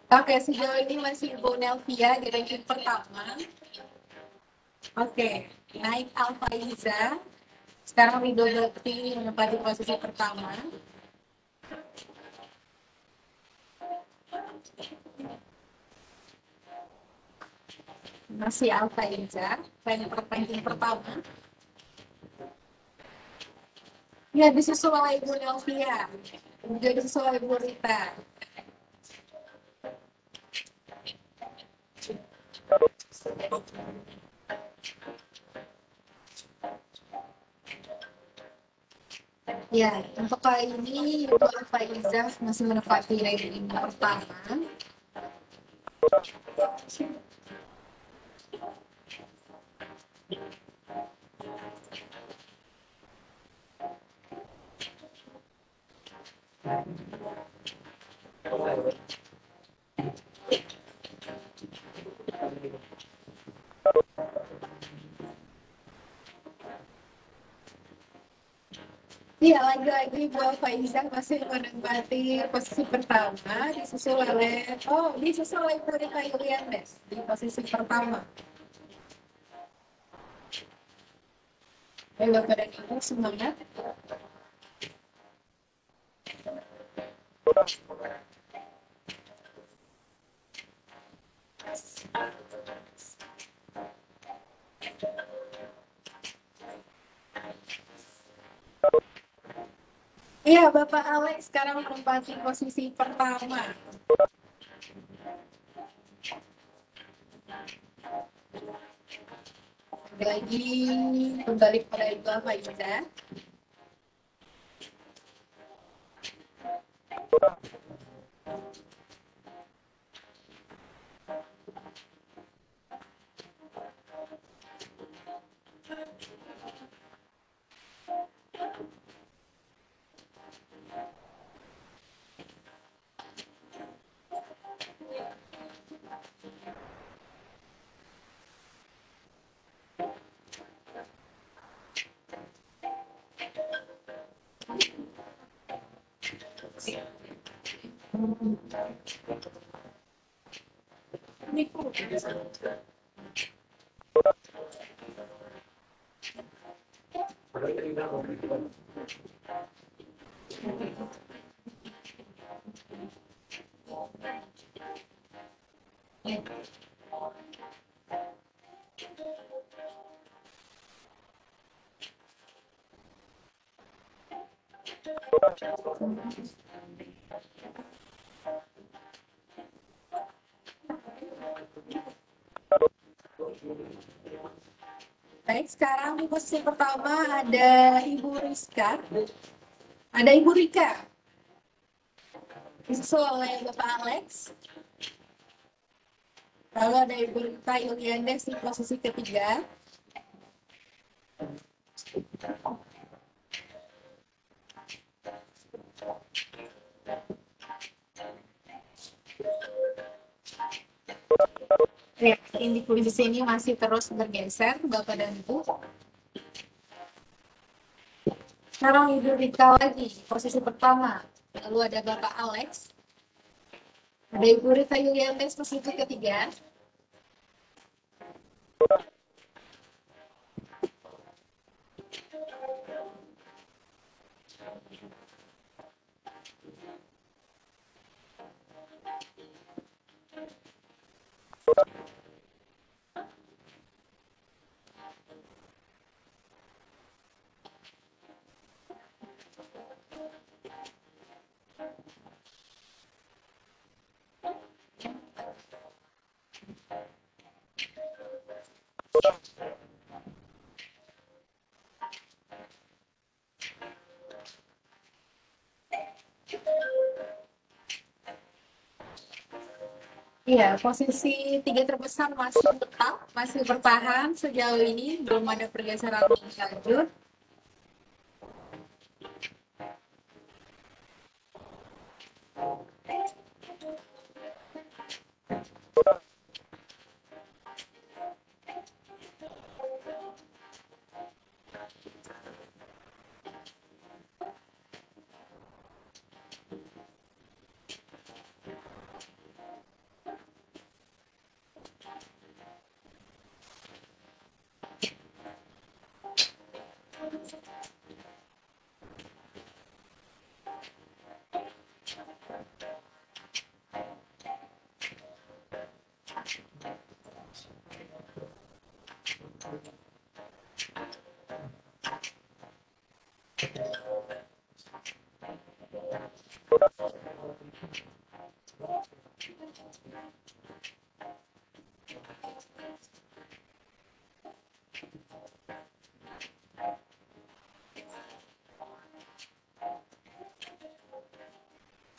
Speaker 7: Oke, sejauh ini masih Bu Nelvia di ranking pertama. Oke, naik Alfa Iza. Sekarang Rido Bakti menempati posisi pertama. Masih Alfa Iza, ranking pertama. Ya, disusul oleh Ibu Nelvia. Juga disusul oleh Ibu Rita. Ya, untuk kali ini Ibu Alfa Iza masih menempati ranking pertama. Iya, lagi-lagi Bu Alfa Iza masih menempati posisi pertama, disusul oleh Bu Rita Yuliandes di posisi pertama. Baik, Bapak dan Ibu, semangat. Iya, Bapak Alex sekarang menempati posisi pertama. Lagi kembali pada Ibu Alfa Iza. Baik, sekarang di posisi pertama ada Ibu Rizka, ada Ibu Rika, disusul oleh Bapak Alex, lalu ada Ibu Rita Yuliandes di posisi ketiga. Ya, di posisi ini masih terus bergeser Bapak dan Ibu. Sekarang Ibu Rika lagi posisi pertama, lalu ada Bapak Alex, ada Ibu Rita Yuliantes posisi ketiga. Iya, posisi tiga terbesar masih tetap, masih bertahan sejauh ini, belum ada pergeseran lebih lanjut.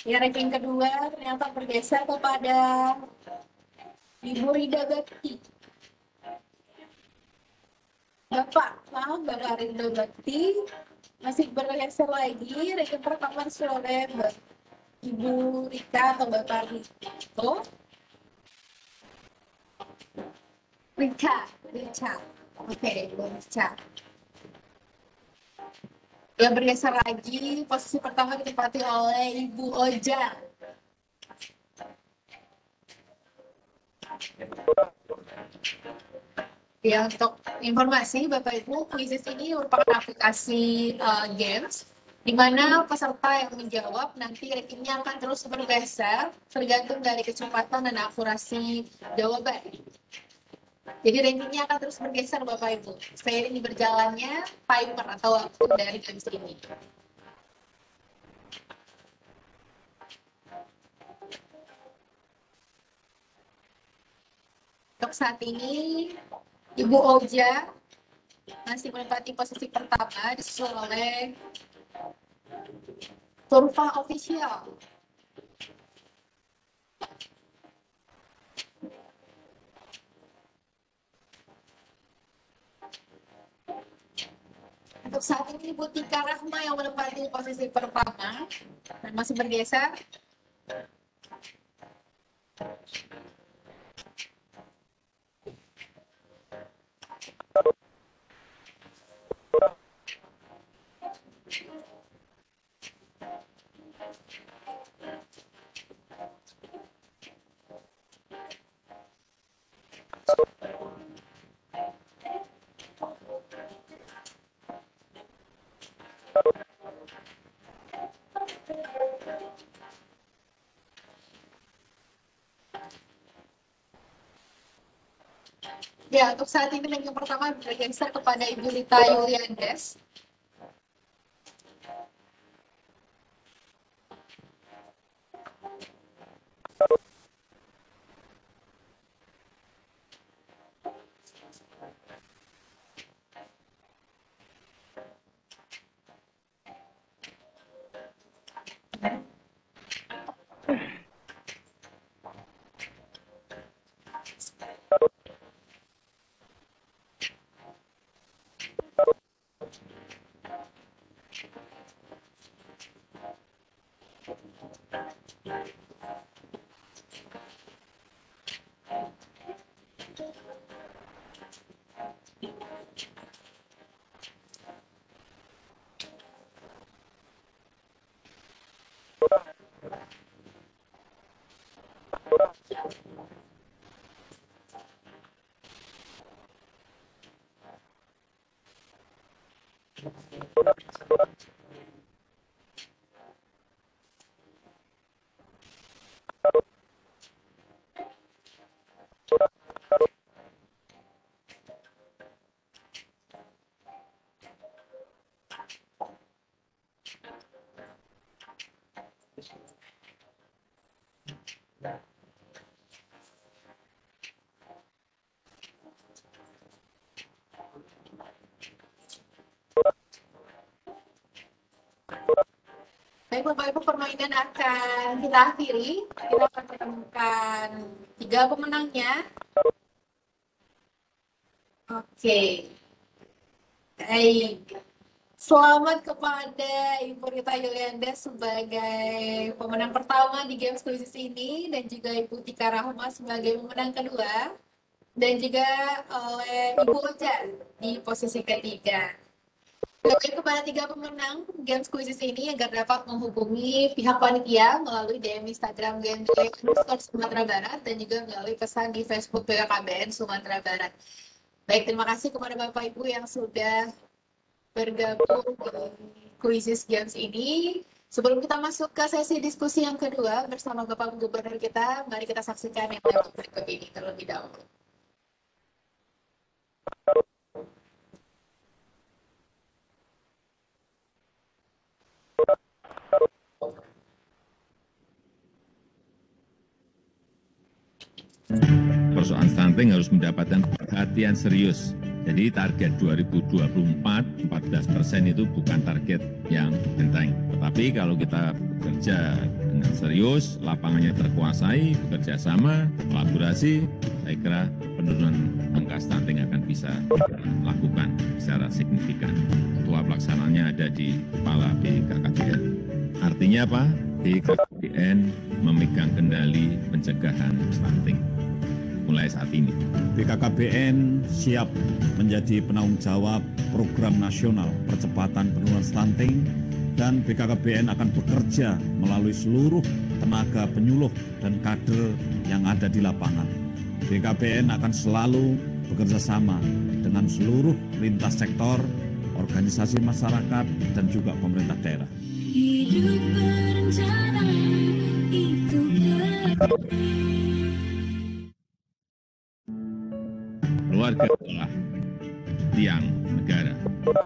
Speaker 7: Ya, ranking kedua ternyata bergeser kepada Ibu Rida Bakti. Bapak Rida Bakti masih bergeser lagi, ranking pertama oleh Ibu Rika atau Bapak Rito. Rika. Oke, Ibu Rika. Yang bergeser lagi, posisi pertama ditempati oleh Ibu Oja. Ya, untuk informasi Bapak Ibu, Quizizz ini merupakan aplikasi games di mana peserta yang menjawab nanti rankingnya akan terus bergeser tergantung dari kecepatan dan akurasi jawaban. Jadi rankingnya akan terus bergeser Bapak Ibu seiring berjalannya timer atau waktu dari games ini. Untuk saat ini Ibu Oja masih menempati posisi pertama disusul oleh Turfa Official. Untuk saat ini Ibu Tika Rahma yang menempati posisi pertama dan masih bergeser. Ya, untuk saat ini yang pertama bergeser kepada Ibu Lita Yuliandes. Baik Bapak Ibu, permainan akan kita akhiri. Kita akan menemukan 3 pemenangnya. Oke. Baik. Selamat kepada Ibu Rita Yuliandes sebagai pemenang pertama di Games Quizzes ini, dan juga Ibu Tika Rahma sebagai pemenang kedua, dan juga oleh Ibu Oja di posisi ketiga. Baik, kepada 3 pemenang Games Quizzes ini agar dapat menghubungi pihak panitia melalui DM Instagram Sumatera Barat dan juga melalui pesan di Facebook BKKBN Sumatera Barat. Baik, terima kasih kepada Bapak Ibu yang sudah bergabung di Quizzes Games ini. Sebelum kita masuk ke sesi diskusi yang kedua bersama Bapak Gubernur kita, mari kita saksikan yang berikut ini terlebih dahulu.
Speaker 4: Persoalan stunting harus mendapatkan perhatian serius. Jadi target 2024, 14% itu bukan target yang enteng. Tetapi kalau kita bekerja dengan serius, lapangannya terkuasai, bekerja sama, kolaborasi, saya kira penurunan angka stunting akan bisa dilakukan secara signifikan. Ketua pelaksananya ada di Kepala BKKBN. Artinya apa? BKKBN memegang kendali pencegahan stunting mulai saat ini.
Speaker 5: BKKBN siap menjadi penanggung jawab program nasional percepatan penurunan stunting, dan BKKBN akan bekerja melalui seluruh tenaga penyuluh dan kader yang ada di lapangan. BKKBN akan selalu bekerja sama dengan seluruh lintas sektor, organisasi masyarakat, dan juga pemerintah daerah.
Speaker 3: Hidup berencana itu
Speaker 4: Keluarga adalah tiang negara.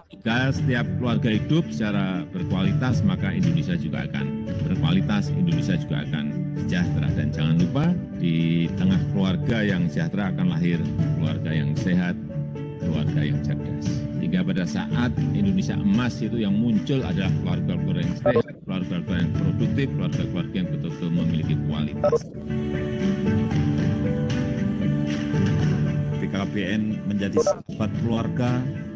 Speaker 4: Jika setiap keluarga hidup secara berkualitas, maka Indonesia juga akan berkualitas, Indonesia juga akan sejahtera. Dan jangan lupa, di tengah keluarga yang sejahtera akan lahir keluarga yang sehat, keluarga yang cerdas. Hingga pada saat Indonesia emas itu yang muncul adalah keluarga-keluarga yang sehat, keluarga-keluarga yang produktif, keluarga-keluarga yang betul-betul memiliki kualitas.
Speaker 5: BKKBN menjadi sahabat keluarga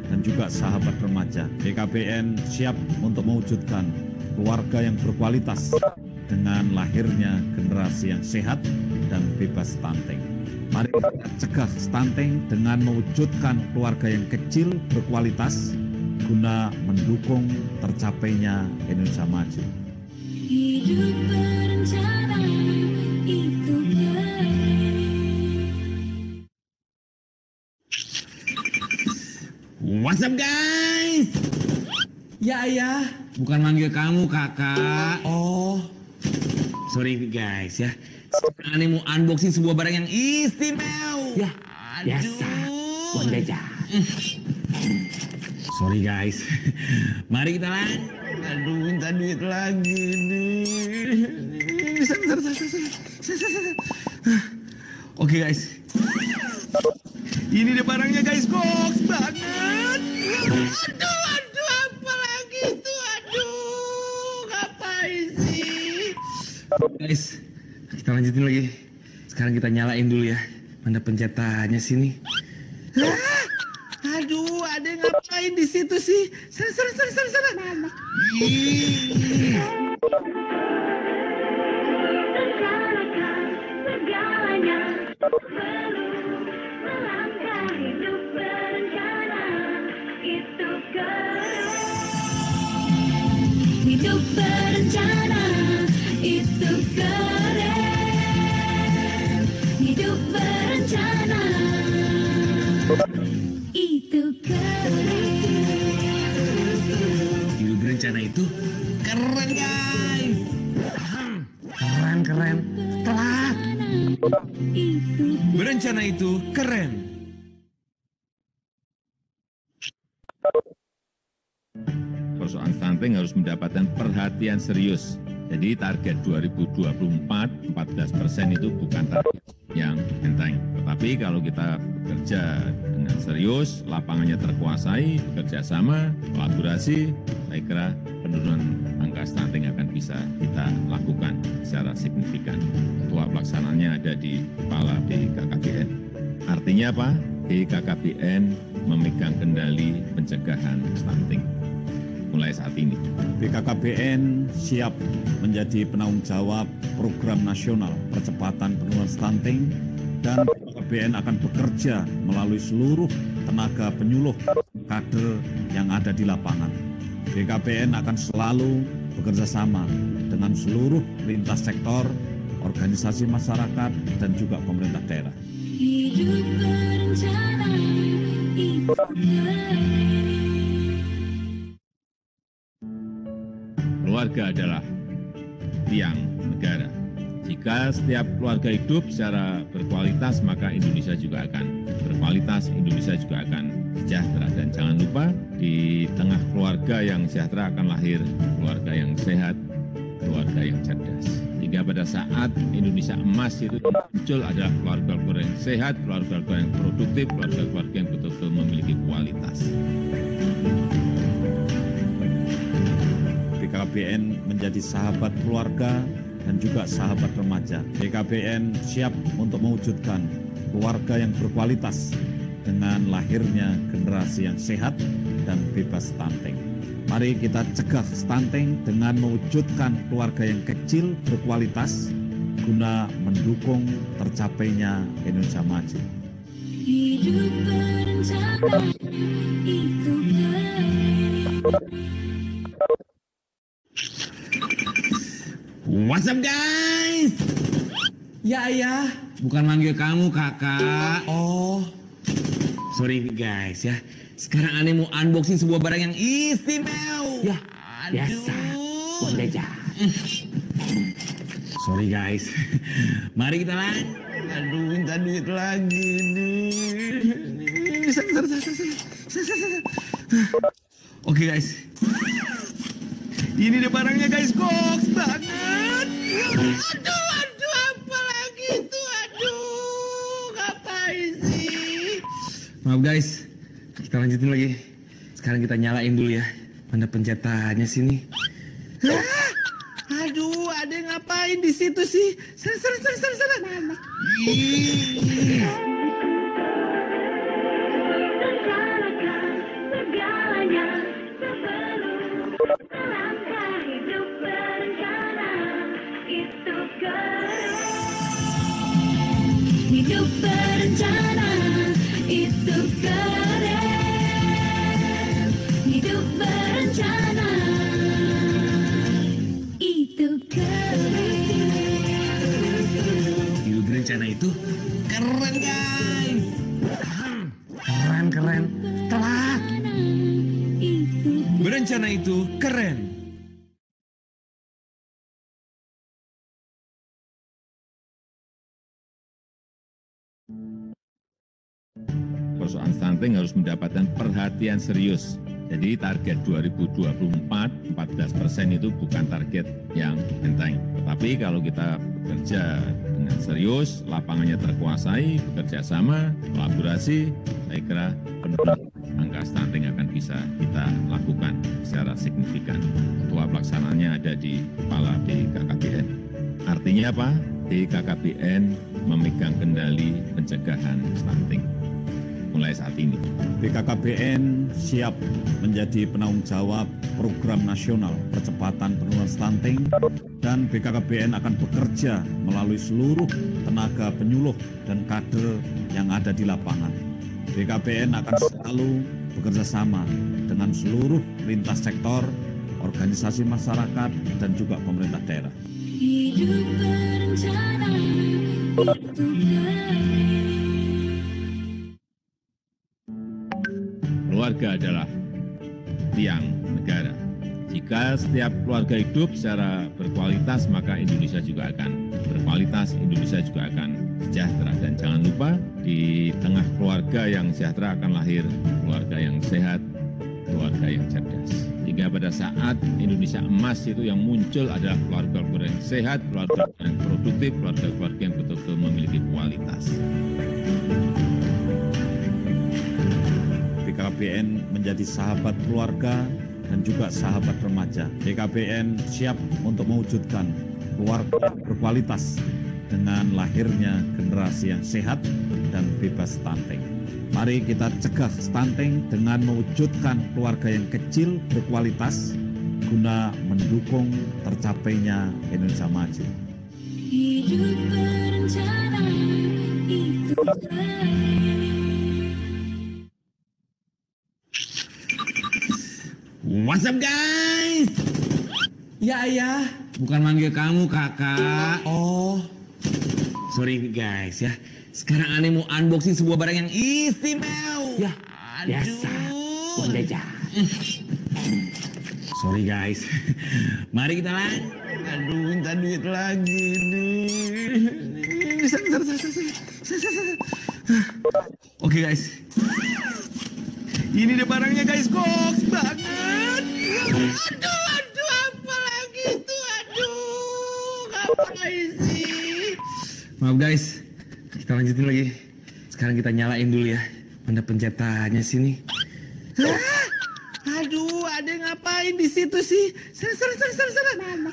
Speaker 5: dan juga sahabat remaja. BKKBN siap untuk mewujudkan keluarga yang berkualitas dengan lahirnya generasi yang sehat dan bebas stunting. Mari kita cegah stunting dengan mewujudkan keluarga yang kecil berkualitas guna mendukung tercapainya Indonesia maju.
Speaker 3: hidup berencana itu
Speaker 1: What's up guys?
Speaker 2: Ya ayah.
Speaker 1: Bukan manggil kamu kakak.
Speaker 2: Oh,
Speaker 1: Sorry guys ya. Sekarang ini mau unboxing sebuah barang yang istimewa.
Speaker 2: ya biasa.
Speaker 1: Uang jajan. Sorry guys. Mari kita lanjut. Aduh, minta duit lagi nih. Oke guys. Ini deh barangnya guys, goks banget. Aduh, apa lagi itu? Aduh, ngapain sih? Guys, kita lanjutin lagi. Sekarang kita nyalain dulu ya. Mana pencetannya sini? Aduh, ada yang ngapain di situ sih? Sana. Ih.
Speaker 3: Hidup berencana itu keren. Hidup berencana itu keren.
Speaker 1: Hidup berencana itu keren guys. Keren. Telat. Berencana itu keren.
Speaker 4: Persoalan stunting harus mendapatkan perhatian serius. Jadi target 2024, 14% itu bukan target yang enteng. Tetapi kalau kita bekerja dengan serius, lapangannya terkuasai, bekerja sama, kolaborasi, saya kira penurunan angka stunting akan bisa kita lakukan secara signifikan. Ketua pelaksananya ada di Kepala BKKBN. Artinya apa? BKKBN memegang kendali pencegahan stunting mulai saat ini.
Speaker 5: BKKBN siap menjadi penanggung jawab program nasional percepatan penurunan stunting dan BKKBN akan bekerja melalui seluruh tenaga penyuluh kader yang ada di lapangan. BKKBN akan selalu bekerja sama dengan seluruh lintas sektor, organisasi masyarakat, dan juga pemerintah daerah.
Speaker 3: Hidup berencana itu keren.
Speaker 4: Keluarga adalah tiang negara. Jika setiap keluarga hidup secara berkualitas, maka Indonesia juga akan berkualitas, Indonesia juga akan sejahtera. Dan jangan lupa, di tengah keluarga yang sejahtera akan lahir keluarga yang sehat, keluarga yang cerdas. Hingga pada saat Indonesia emas itu muncul adalah keluarga-keluarga yang sehat, keluarga-keluarga yang produktif, keluarga-keluarga yang betul-betul memiliki kualitas.
Speaker 5: BKKBN menjadi sahabat keluarga dan juga sahabat remaja. BKKBN siap untuk mewujudkan keluarga yang berkualitas dengan lahirnya generasi yang sehat dan bebas stunting. Mari kita cegah stunting dengan mewujudkan keluarga yang kecil berkualitas guna mendukung tercapainya Indonesia maju.
Speaker 3: Hidup berencana itu keren.
Speaker 1: What's up guys?
Speaker 2: Ya ayah.
Speaker 1: Bukan manggil kamu kakak. Oh, sorry guys ya. Sekarang aneh mau unboxing sebuah barang yang istimewa.
Speaker 2: Ya, biasa. Uang jajan.
Speaker 1: Sorry guys. Mari kita lanjut. Aduh, minta duit lagi nih. Sana. Oke guys. Ini deh barangnya guys, goks banget. Aduh, apa lagi itu? Aduh, ngapain sih? Maaf guys, kita lanjutin lagi. Sekarang kita nyalain dulu ya. Mana pencetannya sini? Aduh, ada yang ngapain di situ sih? Sana. Ih.
Speaker 3: Hidup berencana itu keren. Hidup berencana itu keren.
Speaker 1: Hidup berencana itu keren guys. Keren. Telat. Berencana itu keren.
Speaker 4: persoalan stunting harus mendapatkan perhatian serius. Jadi target 2024, 14% itu bukan target yang enteng. Tetapi kalau kita bekerja dengan serius, lapangannya terkuasai, bekerja sama, kolaborasi, saya kira penurunan angka stunting akan bisa kita lakukan secara signifikan. Ketua pelaksananya ada di Kepala BKKBN. Artinya apa? BKKBN memegang kendali pencegahan stunting mulai saat ini.
Speaker 5: BKKBN siap menjadi penanggung jawab program nasional percepatan penurunan stunting dan BKKBN akan bekerja melalui seluruh tenaga penyuluh dan kader yang ada di lapangan. BKKBN akan selalu bekerja sama dengan seluruh lintas sektor, organisasi masyarakat, dan juga pemerintah daerah.
Speaker 3: Hidup berencana itu keren.
Speaker 4: Keluarga adalah tiang negara. Jika setiap keluarga hidup secara berkualitas, maka Indonesia juga akan berkualitas, Indonesia juga akan sejahtera. Dan jangan lupa, di tengah keluarga yang sejahtera akan lahir keluarga yang sehat, keluarga yang cerdas. Hingga pada saat Indonesia emas itu yang muncul adalah keluarga-keluarga yang sehat, keluarga yang produktif, keluarga-keluarga yang betul-betul memiliki kualitas.
Speaker 5: BKKBN menjadi sahabat keluarga dan juga sahabat remaja. BKKBN siap untuk mewujudkan keluarga berkualitas dengan lahirnya generasi yang sehat dan bebas stunting. Mari kita cegah stunting dengan mewujudkan keluarga yang kecil berkualitas guna mendukung tercapainya Indonesia maju.
Speaker 3: Hidup berencana itu keren.
Speaker 1: What's up guys?
Speaker 2: Ya ayah.
Speaker 1: Bukan manggil kamu kakak. Oh, sorry guys ya. Sekarang aneh mau unboxing sebuah barang yang istimewa.
Speaker 2: Ya, biasa. Uang jajan.
Speaker 1: Sorry guys. Mari kita lanjut. Aduh, minta duit lagi nih. Oke guys. Ini deh barangnya guys, goks banget. Aduh, apa lagi itu? Aduh, ngapain sih? Maaf guys, kita lanjutin lagi. Sekarang kita nyalain dulu ya. Mana pencetannya sini? Aduh, ada yang ngapain di situ sih? Sana. Mama.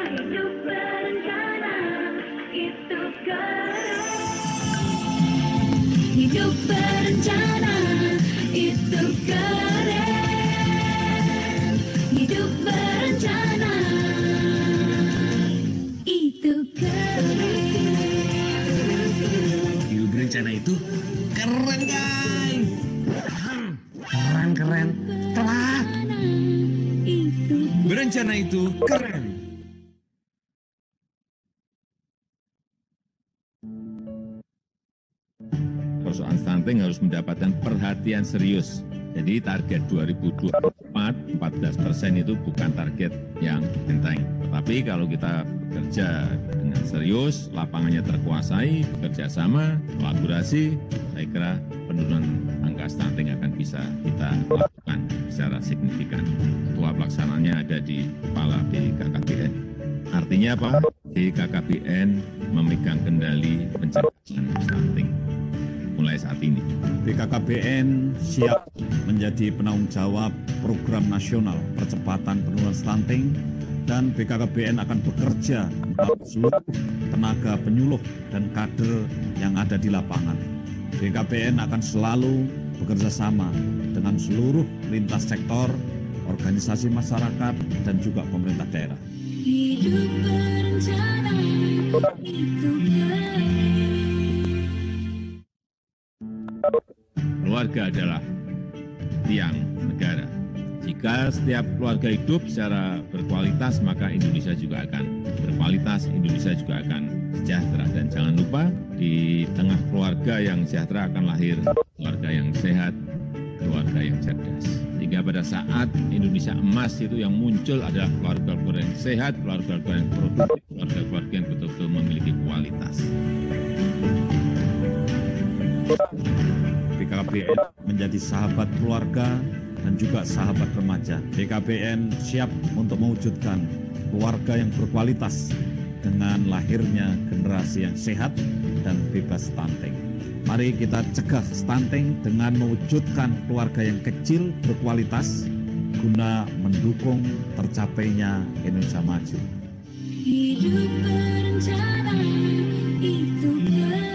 Speaker 3: Hidup berencana itu keren. Hidup berencana itu keren.
Speaker 1: Hidup berencana itu keren guys. Keren. Telat. Berencana itu keren.
Speaker 4: Persoalan stunting harus mendapatkan perhatian serius. Jadi target 2024, 14% itu bukan target yang enteng. Tetapi kalau kita bekerja dengan serius, lapangannya terkuasai, bekerja sama, kolaborasi, saya kira penurunan angka stunting akan bisa kita lakukan secara signifikan. Ketua pelaksananya ada di Kepala BKKBN. Artinya apa? BKKBN memegang kendali pencegahan stunting mulai saat ini.
Speaker 5: BKKBN siap menjadi penanggung jawab program nasional percepatan penurunan stunting dan BKKBN akan bekerja melalui seluruh tenaga penyuluh dan kader yang ada di lapangan. BKKBN akan selalu bekerja sama dengan seluruh lintas sektor, organisasi masyarakat, dan juga pemerintah daerah.
Speaker 3: Hidup berencana itu keren.
Speaker 4: Keluarga adalah tiang negara. Jika setiap keluarga hidup secara berkualitas, maka Indonesia juga akan berkualitas, Indonesia juga akan sejahtera. Dan jangan lupa, di tengah keluarga yang sejahtera akan lahir keluarga yang sehat, keluarga yang cerdas. Sehingga pada saat Indonesia emas itu yang muncul adalah keluarga-keluarga yang sehat, keluarga-keluarga yang produktif, keluarga-keluarga yang betul-betul memiliki kualitas.
Speaker 5: BKKBN menjadi sahabat keluarga dan juga sahabat remaja. BKBN siap untuk mewujudkan keluarga yang berkualitas dengan lahirnya generasi yang sehat dan bebas stunting. Mari kita cegah stunting dengan mewujudkan keluarga yang kecil berkualitas guna mendukung tercapainya Indonesia maju.
Speaker 3: Hidup berencana itu keren.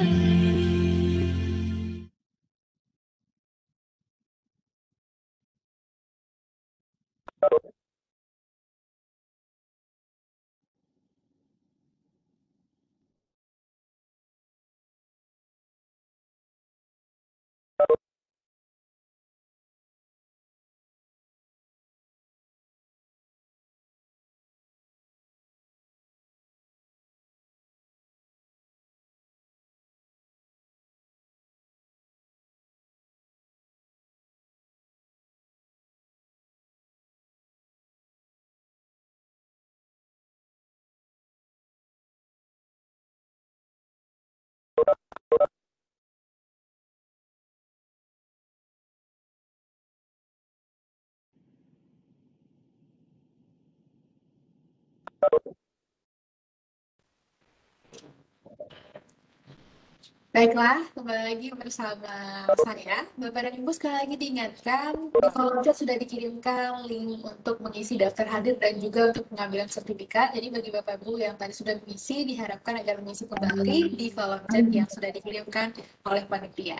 Speaker 7: Baiklah, kembali lagi bersama saya. Bapak dan Ibu sekali lagi diingatkan, di kolom chat sudah dikirimkan link untuk mengisi daftar hadir dan juga untuk pengambilan sertifikat. Jadi bagi Bapak Ibu yang tadi sudah mengisi, diharapkan agar mengisi kembali di kolom chat yang sudah dikirimkan oleh panitia.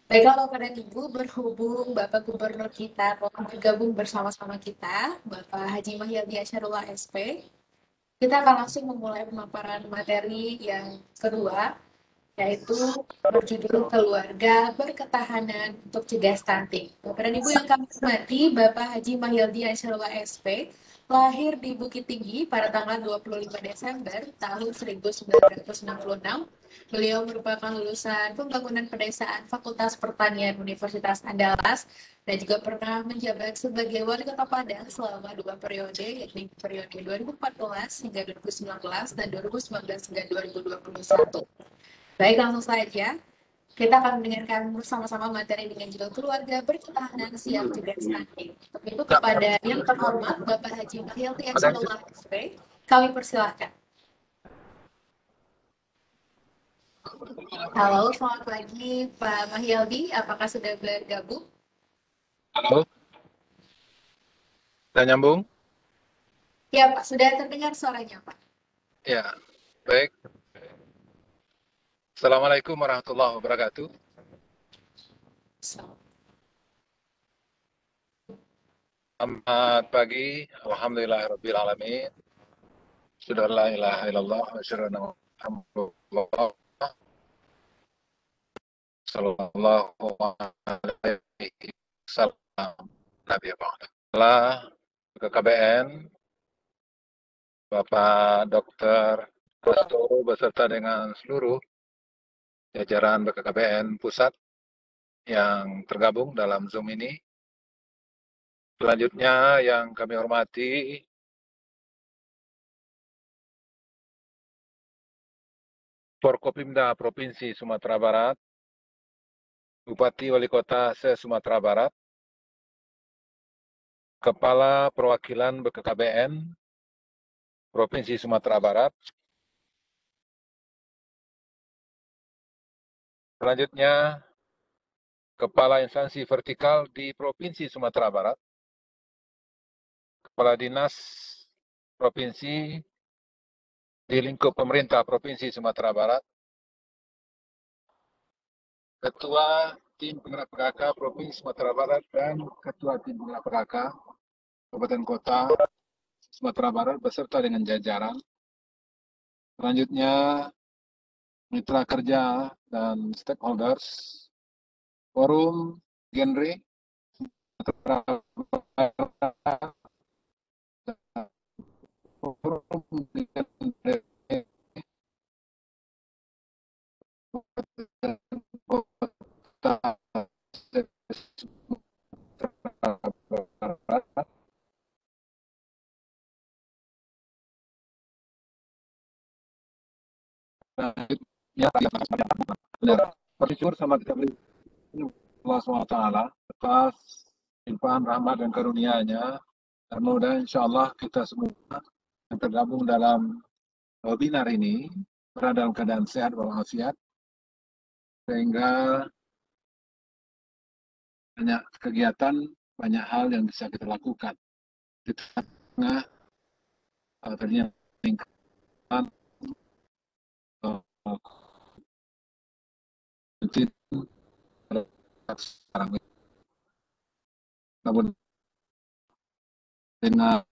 Speaker 7: Baiklah Bapak dan Ibu, berhubung Bapak Gubernur kita telah bergabung bersama-sama kita, Bapak Haji Mahyildi Asyarullah SP, kita akan langsung memulai pemaparan materi yang kedua, yaitu berjudul Keluarga Berketahanan untuk Cegah Stunting. Bapak dan Ibu yang kami hormati, Bapak Haji Mahyildi Asyarullah SP lahir di Bukit Tinggi pada tanggal 25 Desember tahun 1966. Beliau merupakan lulusan Pembangunan Pedesaan Fakultas Pertanian Universitas Andalas dan juga pernah menjabat sebagai Wali Kota Padang selama 2 periode, yakni periode 2014 hingga 2019 dan 2019 hingga 2021. Baik, langsung saja. Kita akan mendengarkan bersama-sama materi dengan judul Keluarga Berketahanan Siap Cegah Stunting. Untuk itu kepada yang terhormat Bapak Haji Mahyildi Asyarullah SP, kami persilahkan. Halo, selamat pagi Pak Mahyildi, apakah sudah bergabung?
Speaker 12: Halo, sudah nyambung?
Speaker 7: Ya Pak, sudah terdengar suaranya Pak.
Speaker 12: Ya, baik. Assalamualaikum warahmatullahi wabarakatuh. Selamat pagi, alhamdulillahirabbil alamin. Sudah la ilaha illallah wa asyhadu anna Muhammadan sallallahu alaihi wasallam nabi ba'da. Setelah KKBN, Bapak Dr. Astoro beserta dengan seluruh jajaran BKKBN Pusat yang tergabung dalam Zoom ini. Selanjutnya yang kami hormati Forkopimda Provinsi Sumatera Barat, Bupati Wali Kota se-Sumatera Barat, Kepala Perwakilan BKKBN Provinsi Sumatera Barat. Selanjutnya, Kepala Instansi Vertikal di Provinsi Sumatera Barat, Kepala Dinas Provinsi di lingkup pemerintah Provinsi Sumatera Barat, Ketua Tim Penggerak PKK Provinsi Sumatera Barat, dan Ketua Tim Penggerak PKK Kabupaten Kota Sumatera Barat beserta dengan jajaran. Selanjutnya, mitra kerja dan stakeholders, forum genre, forum genre, Ya, bersyukur sama kita beri Allah SWT atas limpahan rahmat dan karunia-Nya. Dan mudah insya Allah kita semua yang tergabung dalam webinar ini berada dalam keadaan sehat walafiat, sehingga banyak kegiatan, banyak hal yang bisa kita lakukan di tengah terjadinya peningkatan sekarang ini. Namun dengan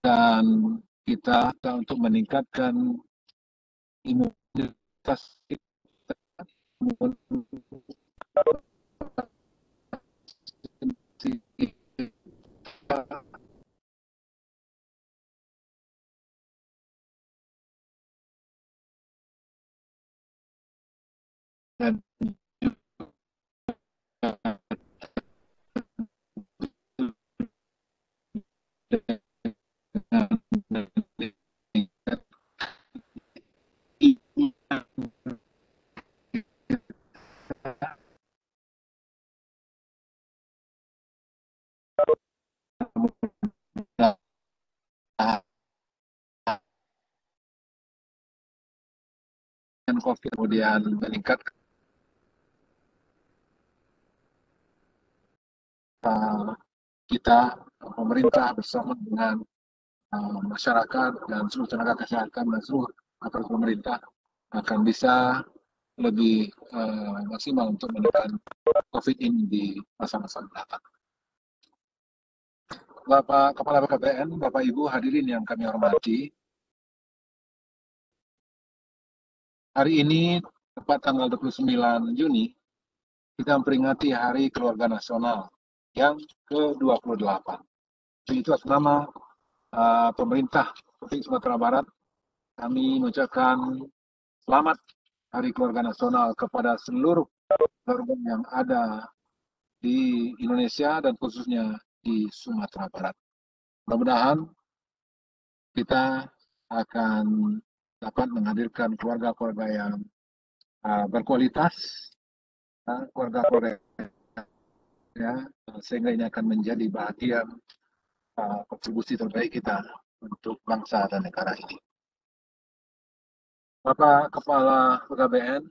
Speaker 12: dan kita untuk meningkatkan imunitas kita, dan COVID kemudian meningkat, kita pemerintah bersama dengan masyarakat dan seluruh tenaga kesehatan dan seluruh aparat pemerintah akan bisa lebih maksimal untuk menekan COVID ini di masa-masa mendatang. Bapak Kepala BKPN, Bapak Ibu hadirin yang kami hormati, hari ini tepat tanggal 29 Juni kita memperingati Hari Keluarga Nasional yang ke-28. Itu atas nama pemerintah Provinsi Sumatera Barat, kami mengucapkan selamat Hari Keluarga Nasional kepada seluruh keluarga yang ada di Indonesia dan khususnya di Sumatera Barat. Mudah-mudahan kita akan dapat menghadirkan keluarga-keluarga yang berkualitas, keluarga-keluarga ya, sehingga ini akan menjadi bagian kontribusi terbaik kita untuk bangsa dan negara ini. Bapak Kepala BKPN,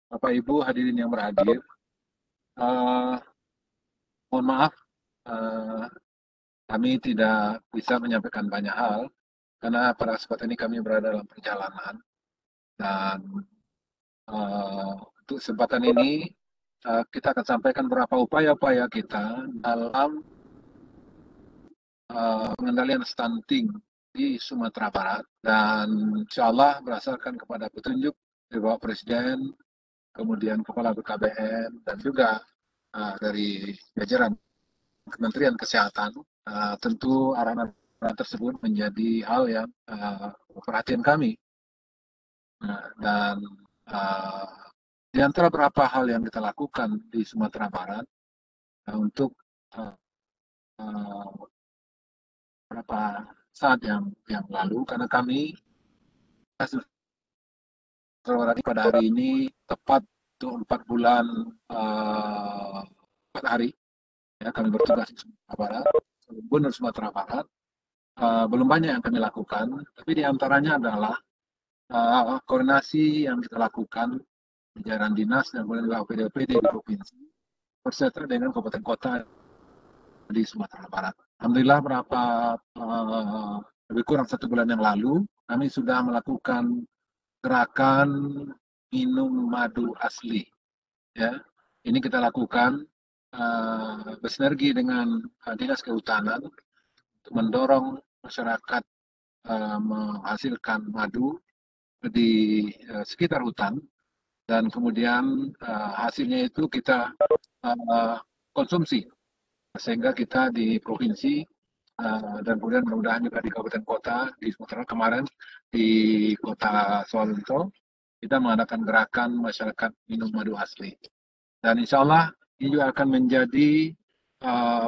Speaker 12: Bapak Ibu hadirin yang berhadir, mohon maaf kami tidak bisa menyampaikan banyak hal karena pada kesempatan ini kami berada dalam perjalanan, dan untuk kesempatan ini kita akan sampaikan beberapa upaya-upaya kita dalam pengendalian stunting di Sumatera Barat, dan insya Allah berdasarkan kepada petunjuk dari Bapak Presiden, kemudian Kepala BKPN, dan juga dari jajaran Kementerian Kesehatan, tentu arahan tersebut menjadi hal yang perhatian kami. Dan di antara beberapa hal yang kita lakukan di Sumatera Barat untuk beberapa saat yang lalu, karena kami pada hari ini tepat untuk 4 bulan 4 hari ya kami bertugas di Sumatera Barat, Gubernur Sumatera Barat. Belum banyak yang kami lakukan, tapi diantaranya adalah koordinasi yang kita lakukan di jajaran dinas dan kemudian juga OPD-OPD di provinsi berserta dengan kabupaten kota di Sumatera Barat. Alhamdulillah lebih kurang 1 bulan yang lalu kami sudah melakukan gerakan minum madu asli. Ya, ini kita lakukan bersinergi dengan Dinas Kehutanan untuk mendorong masyarakat menghasilkan madu di sekitar hutan, dan kemudian hasilnya itu kita konsumsi, sehingga kita di provinsi dan kemudian mudah-mudahan juga di kabupaten kota di Sumatera, kemarin di kota Sawalunto kita mengadakan gerakan masyarakat minum madu asli, dan insya Allah ini juga akan menjadi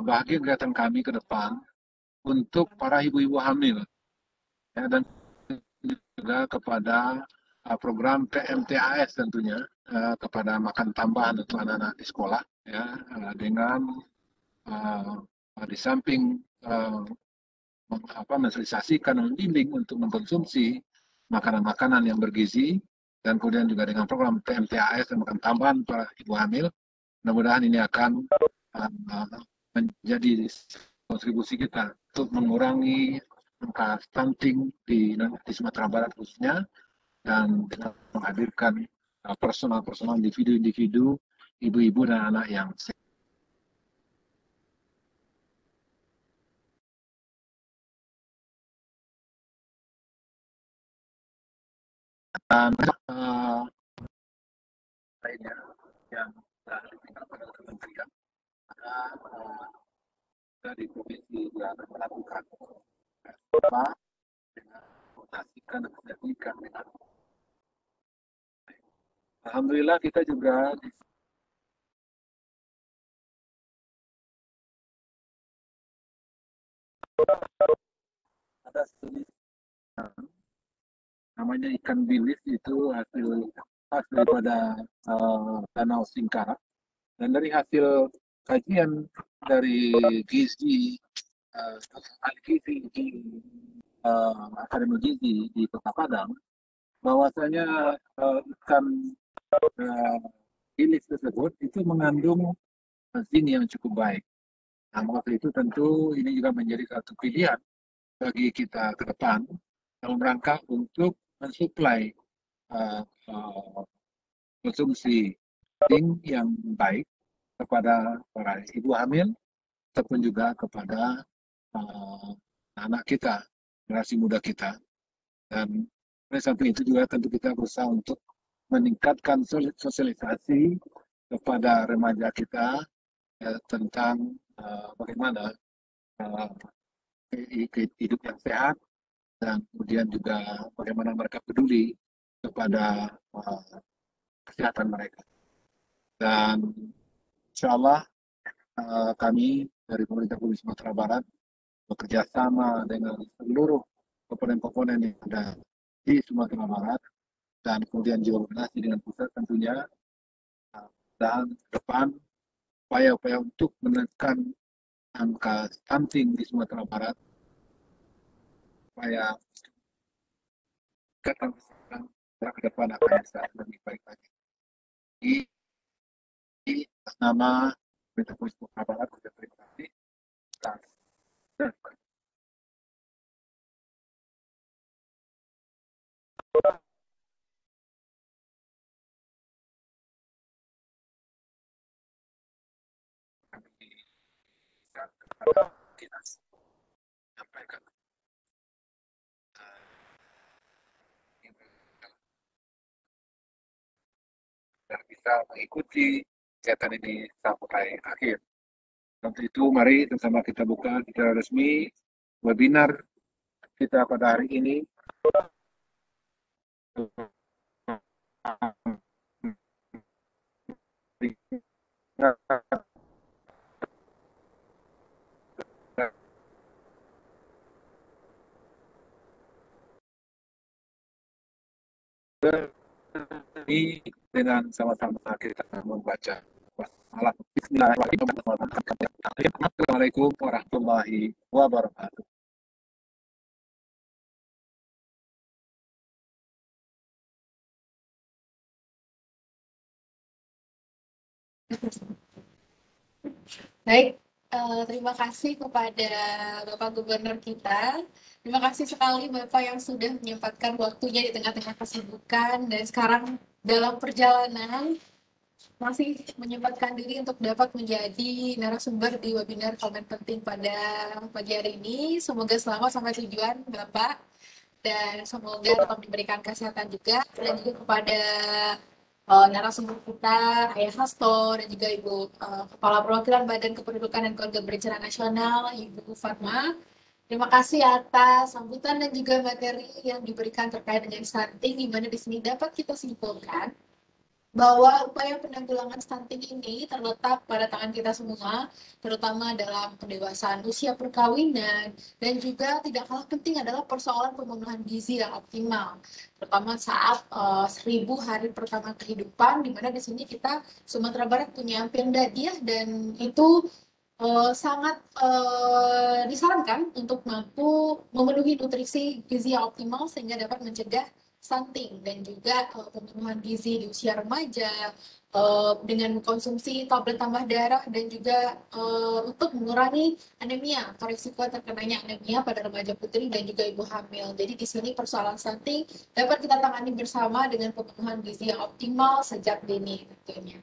Speaker 12: bahagia kegiatan kami ke depan untuk para ibu-ibu hamil, ya, dan juga kepada program PMTAS tentunya, kepada makan tambahan untuk anak-anak di sekolah, ya, dengan di samping mensosialisasikan, membimbing untuk mengkonsumsi makanan-makanan yang bergizi, dan kemudian juga dengan program PMTAS dan makan tambahan para ibu hamil. Mudah-mudahan ini akan menjadi kontribusi kita untuk mengurangi angka stunting di Sumatera Barat khususnya, dan dengan menghadirkan personal individu-individu, ibu-ibu dan anak yang sehat. Dan lainnya yang ditinggal pada kementerian, dari provinsi juga akan melakukan apa dengan mengkonsultasikan dan menjadikan dengan alhamdulillah kita juga ada studi namanya ikan bilis, itu hasil daripada Danau Singkara, dan dari hasil kajian dari gizi gizi di Akademi Gizi di Kota Padang, bahwasanya ikan bilis tersebut itu mengandung zinc yang cukup baik. Nah, waktu itu tentu ini juga menjadi satu pilihan bagi kita ke depan dalam rangka untuk mensuplai konsumsi zinc yang baik kepada para ibu hamil ataupun juga kepada anak kita, generasi muda kita. Dan oleh samping itu juga tentu kita berusaha untuk meningkatkan sosialisasi kepada remaja kita tentang bagaimana hidup yang sehat, dan kemudian juga bagaimana mereka peduli kepada kesehatan mereka. Dan insya Allah kami dari pemerintah Provinsi Sumatera Barat bekerja sama dengan seluruh komponen-komponen yang ada di Sumatera Barat, dan kemudian juga koordinasi dengan pusat tentunya, dan ke depan upaya-upaya untuk menekan angka stunting di Sumatera Barat, supaya kesehatan ke depan akan bisa lebih baik lagi. Di atas nama pemerintah Provinsi Sumatera Barat, saya terima kasih. Sampaikan dan bisa mengikuti kegiatan ini sampai akhir. Untuk itu mari bersama kita buka secara resmi webinar kita pada hari ini. Ini dengan sama-sama kita membaca. Assalamualaikum warahmatullahi wabarakatuh.
Speaker 7: Baik, terima kasih kepada Bapak Gubernur kita. Terima kasih sekali Bapak yang sudah menyempatkan waktunya di tengah-tengah kesibukan, dan sekarang dalam perjalanan masih menyempatkan diri untuk dapat menjadi narasumber di webinar Komen Penting pada pagi hari ini. Semoga selamat sampai tujuan Bapak, dan semoga tetap diberikan kesehatan juga, dan juga kepada narasumber kita, Ayah Hasto, dan juga Ibu Kepala Perwakilan Badan Kependudukan dan Keluarga Berencana Nasional, Ibu Fatma. Terima kasih atas sambutan dan juga materi yang diberikan terkait dengan stunting, di mana di sini dapat kita simpulkan bahwa upaya penanggulangan stunting ini terletak pada tangan kita semua, terutama dalam pendewasaan usia perkawinan, dan juga tidak kalah penting adalah persoalan pemenuhan gizi yang optimal, terutama saat 1000 hari pertama kehidupan, di mana di sini kita Sumatera Barat punya Pemda Diah, dan itu sangat disarankan untuk mampu memenuhi nutrisi gizi yang optimal sehingga dapat mencegah stunting dan juga pemenuhan gizi di usia remaja dengan mengkonsumsi tablet tambah darah dan juga untuk mengurangi anemia atau risiko terkenanya anemia pada remaja putri dan juga ibu hamil. Jadi di sini persoalan stunting dapat kita tangani bersama dengan pemenuhan gizi yang optimal sejak dini tentunya.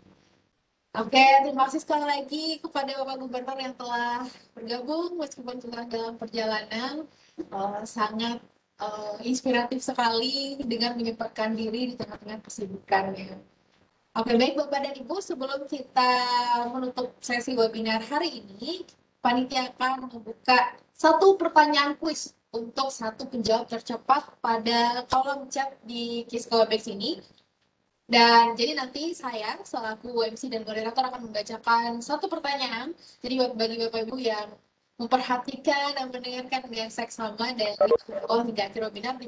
Speaker 7: Oke, terima kasih sekali lagi kepada Bapak Gubernur yang telah bergabung meskipun sedang dalam perjalanan. Sangat inspiratif sekali dengan menyempatkan diri di tengah-tengah kesibukannya. Oke, baik Bapak dan Ibu, sebelum kita menutup sesi webinar hari ini, panitia akan membuka satu pertanyaan kuis untuk satu penjawab tercepat pada kolom chat di Kiskowebex ini. Dan jadi nanti saya selaku MC dan moderator akan membacakan satu pertanyaan. Jadi bagi Bapak Ibu yang memperhatikan dan mendengarkan dengan seksama dari awal hingga akhir webinar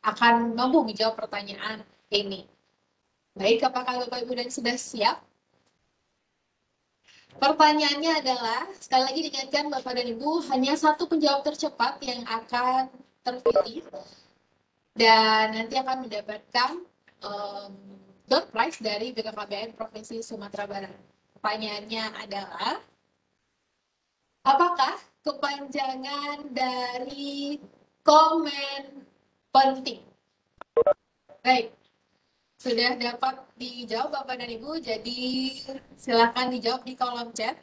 Speaker 7: akan mampu menjawab pertanyaan ini. Baik, apakah Bapak Ibu dan sudah siap? Pertanyaannya adalah, sekali lagi diingatkan Bapak dan Ibu, hanya satu penjawab tercepat yang akan terpilih dan nanti akan mendapatkan door prize dari BKKBN Provinsi Sumatera Barat. Pertanyaannya adalah, apakah kepanjangan dari komen penting? Baik, sudah dapat dijawab Bapak dan Ibu, jadi silakan dijawab di kolom chat.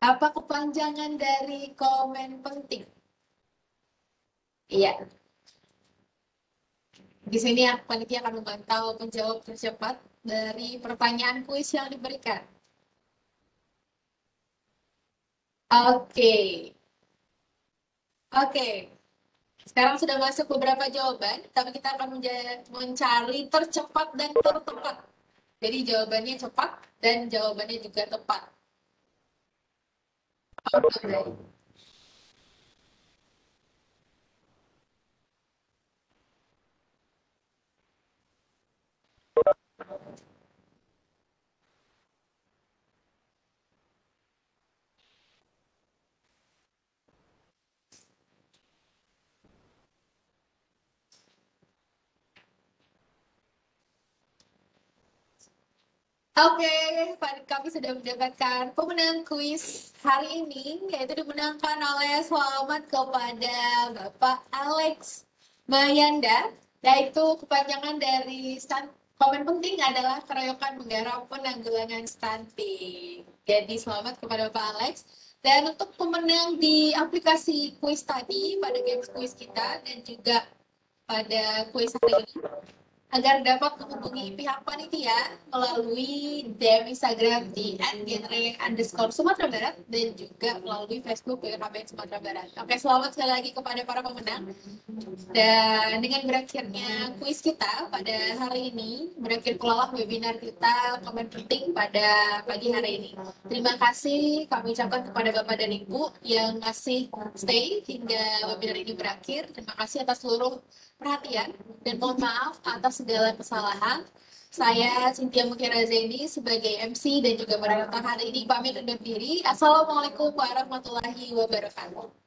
Speaker 7: Apa kepanjangan dari komen penting? Iya. Di sini panitia akan memantau penjawab tercepat dari pertanyaan kuis yang diberikan. Oke. Sekarang sudah masuk beberapa jawaban, tapi kita akan mencari tercepat dan tertepat. Jadi jawabannya cepat dan jawabannya juga tepat. Oke. Oke, kami sudah mendapatkan pemenang kuis hari ini, yaitu dimenangkan oleh selamat kepada Bapak Alex Mayanda, yaitu kepanjangan dari komen penting adalah keroyokan menggarap penanggulangan stunting. Jadi selamat kepada Bapak Alex. Dan untuk pemenang di aplikasi kuis tadi, pada games kuis kita, dan juga pada kuis hari ini, agar dapat menghubungi pihak panitia melalui DM Instagram di @genre_Sumatera Barat dan juga melalui Facebook BKKBN Sumatera Barat. Oke, selamat sekali lagi kepada para pemenang. Dan dengan berakhirnya kuis kita pada hari ini, berakhir pula webinar kita komen penting pada pagi hari ini. Terima kasih kami ucapkan kepada Bapak dan Ibu yang masih stay hingga webinar ini berakhir. Terima kasih atas seluruh perhatian dan mohon maaf atas segala kesalahan. Saya Cynthia Mukira Zaini sebagai MC dan juga moderator hari ini pamit undur diri. Assalamualaikum warahmatullahi wabarakatuh.